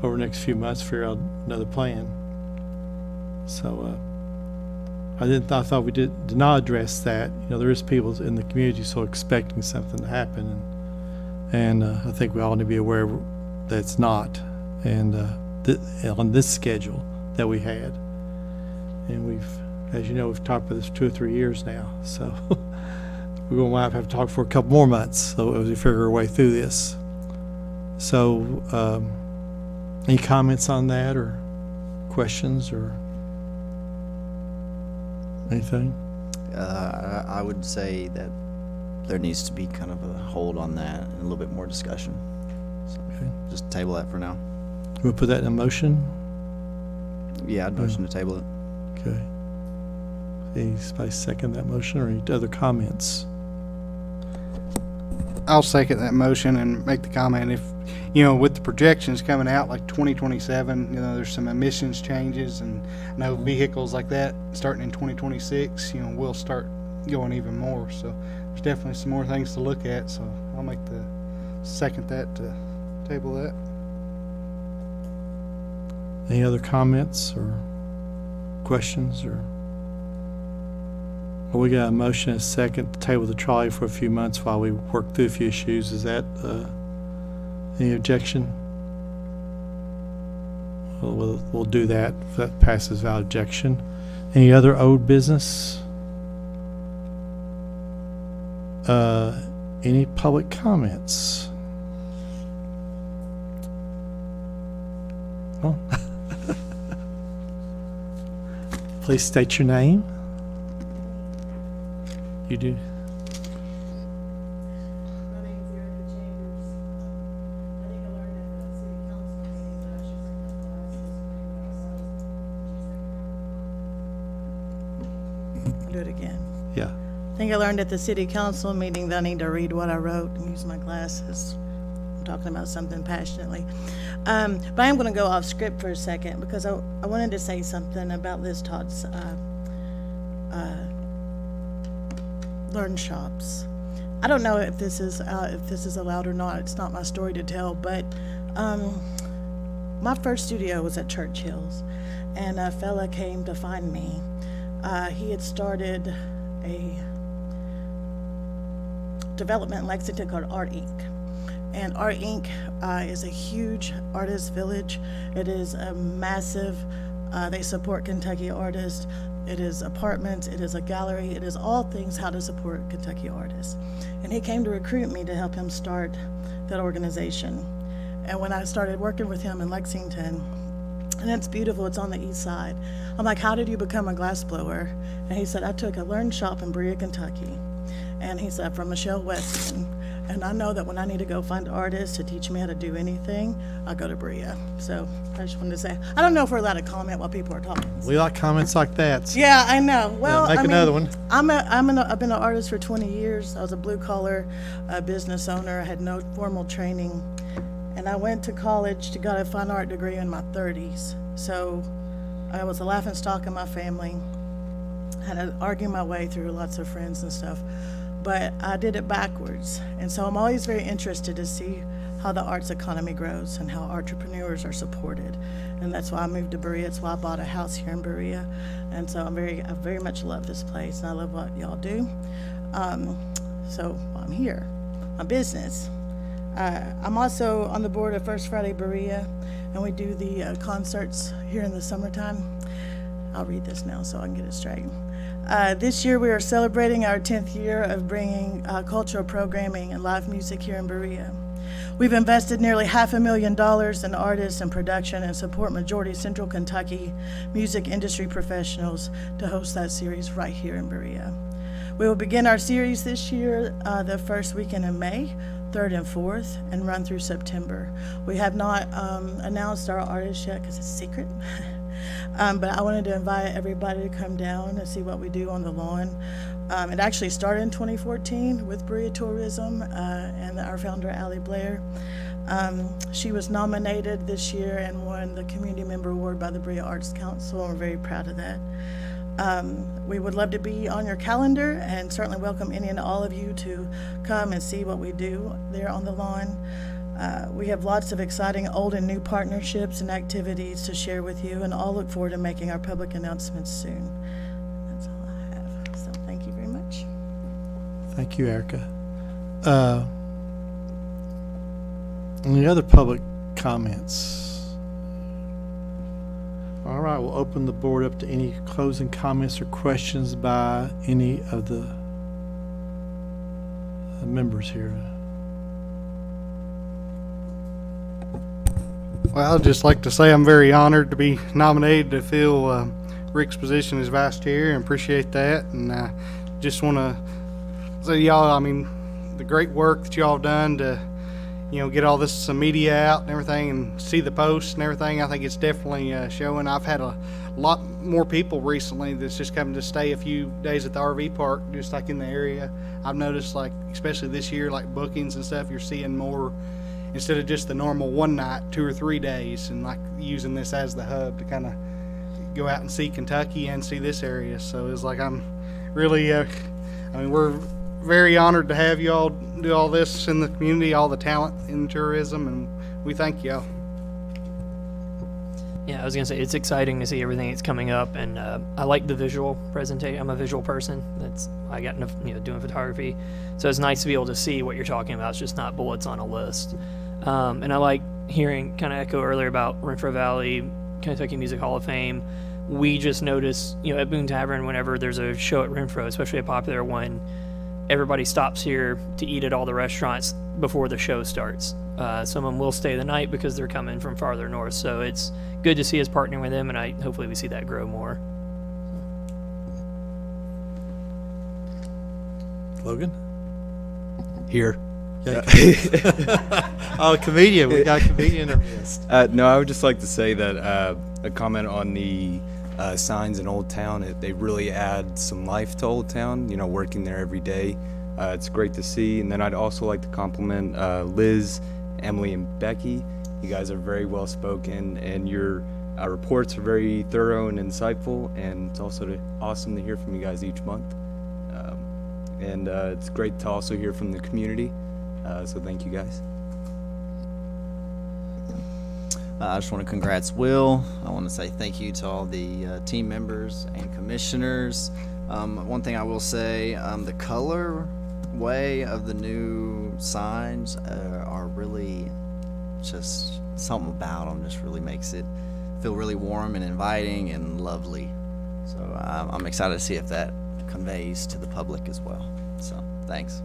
over the next few months, figure out another plan. So I thought we did not address that. There is people in the community so expecting something to happen, and I think we all need to be aware that it's not, and on this schedule that we had, and as you know, we've talked about this 2 or 3 years now, so we're going to have to talk for a couple more months so as we figure our way through this. So any comments on that, or questions, or anything? I would say that there needs to be kind of a hold on that and a little bit more discussion. So Okay. just table that for now. We'll put that in a motion. Yeah, I'd motion to table it. Okay. Anybody second that motion, or any other comments? I'll second that motion and make the comment, if, with the projections coming out like 2027, there's some emissions changes, and no vehicles like that starting in 2026, we'll start going even more. So there's definitely some more things to look at. So I'll second that to table that. Any other comments or questions, or? Well, we got a motion and a second to table the trolley for a few months while we work through a few issues. Is that any objection? We'll do that if that passes without objection. Any other old business? Any public comments? Oh. Please state your name. You do. My name is Erica Chambers. I think I learned at the city council meeting that I should bring my glasses. I'll do it again. Yeah. I think I learned at the city council meeting that I need to read what I wrote and use my glasses. I'm talking about something passionately. But I am going to go off script for a second, because I wanted to say something about Liz Todd's learn shops. I don't know if this is allowed or not. It's not my story to tell, but my first studio was at Churchill's, and a fella came to find me. He had started a development in Lexington called Art Inc. And Art Inc. Is a huge artist village. It is a massive, they support Kentucky artists. It is apartments, it is a gallery, it is all things how to support Kentucky artists. And he came to recruit me to help him start that organization. And when I started working with him in Lexington, and it's beautiful, it's on the east side, I'm like, how did you become a glassblower? And he said, I took a learn shop in Berea, Kentucky. And he said, from Michelle Weston. And I know that when I need to go find artists to teach me how to do anything, I go to Berea. So I just wanted to say, I don't know if we're allowed to comment while people are talking. We like comments like that. So Yeah, I know. Well, make I mean, another one. I've been an artist for 20 years. I was a blue collar business owner. I had no formal training. And I went to college to get a fine art degree in my 30s. So I was a laughingstock in my family. Had to argue my way through lots of friends and stuff. But I did it backwards. And so I'm always very interested to see how the arts economy grows and how entrepreneurs are supported. And that's why I moved to Berea. It's why I bought a house here in Berea. And so I very much love this place, and I love what y'all do. So I'm here, my business. I'm also on the board of First Friday Berea, and we do the concerts here in the summertime. I'll read this now so I can get it straight. This year we are celebrating our 10th year of bringing cultural programming and live music here in Berea. We've invested nearly $500,000 in artists and production and support majority Central Kentucky music industry professionals to host that series right here in Berea. We will begin our series this year the first weekend in May, 3rd and 4th, and run through September. We have not announced our artists yet because it's secret. But I wanted to invite everybody to come down and see what we do on the lawn. It actually started in 2014 with Berea Tourism and our founder, Allie Blair. She was nominated this year and won the Community Member Award by the Berea Arts Council, and we're very proud of that. We would love to be on your calendar and certainly welcome any and all of you to come and see what we do there on the lawn. We have lots of exciting old and new partnerships and activities to share with you, and all look forward to making our public announcements soon. That's all I have. So thank you very much. Thank you, Erica. Any other public comments? All right, we'll open the board up to any closing comments or questions by any of the members here. Well, I'd just like to say I'm very honored to be nominated to fill Rick's position as vice chair, and appreciate that. And I just want to say, y'all, I mean, the great work that y'all have done to, get all this media out and everything, and see the posts and everything. I think it's definitely showing. I've had a lot more people recently that's just come to stay a few days at the RV park, just like in the area. I've noticed, like, especially this year, like bookings and stuff, you're seeing more. Instead of just the normal one night, 2 or 3 days, and like using this as the hub to kind of go out and see Kentucky and see this area. So it's like I'm really, we're very honored to have you all do all this in the community, all the talent in tourism, and we thank y'all. Yeah, I was gonna say it's exciting to see everything that's coming up, and I like the visual presentation. I'm a visual person. I got into doing photography, so it's nice to be able to see what you're talking about. It's just not bullets on a list. And I like hearing, kind of echo earlier about Renfro Valley, Kentucky Music Hall of Fame. We just notice, at Boone Tavern, whenever there's a show at Renfro, especially a popular one, everybody stops here to eat at all the restaurants before the show starts. Some of them will stay the night because they're coming from farther north. So it's good to see us partnering with them, and hopefully we see that grow more. Logan? Here. Oh, comedian. We got a comedian in our midst. No, I would just like to say that a comment on the signs in Old Town. They really add some life to Old Town, working there every day. It's great to see. And then I'd also like to compliment Liz, Emily, and Becky. You guys are very well spoken, and your reports are very thorough and insightful, and it's also awesome to hear from you guys each month. And it's great to also hear from the community. So thank you guys. I just want to congrats Will. I want to say thank you to all the team members and commissioners. One thing I will say, the color way of the new signs are really just something about them just really makes it feel really warm and inviting and lovely. So I'm excited to see if that conveys to the public as well. So thanks.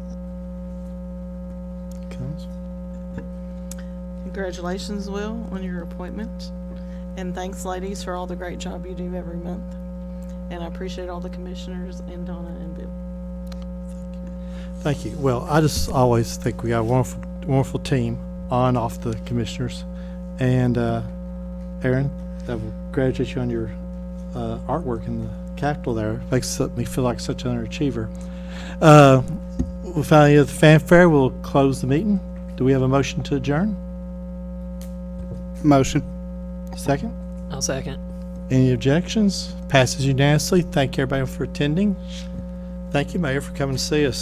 Comes. Congratulations, Will, on your appointment. And thanks, ladies, for all the great job you do every month. And I appreciate all the commissioners and Donna and Bill. Thank you. Well, I just always think we got a wonderful, wonderful team on and off the commissioners. And Aaron, I will congratulate you on your artwork in the Capitol there. Makes me feel like such an underachiever. Without any other fanfare, we'll close the meeting. Do we have a motion to adjourn? Motion. Second? I'll second. Any objections? Passes unanimously. Thank you, everybody, for attending. Thank you, Mayor, for coming to see us.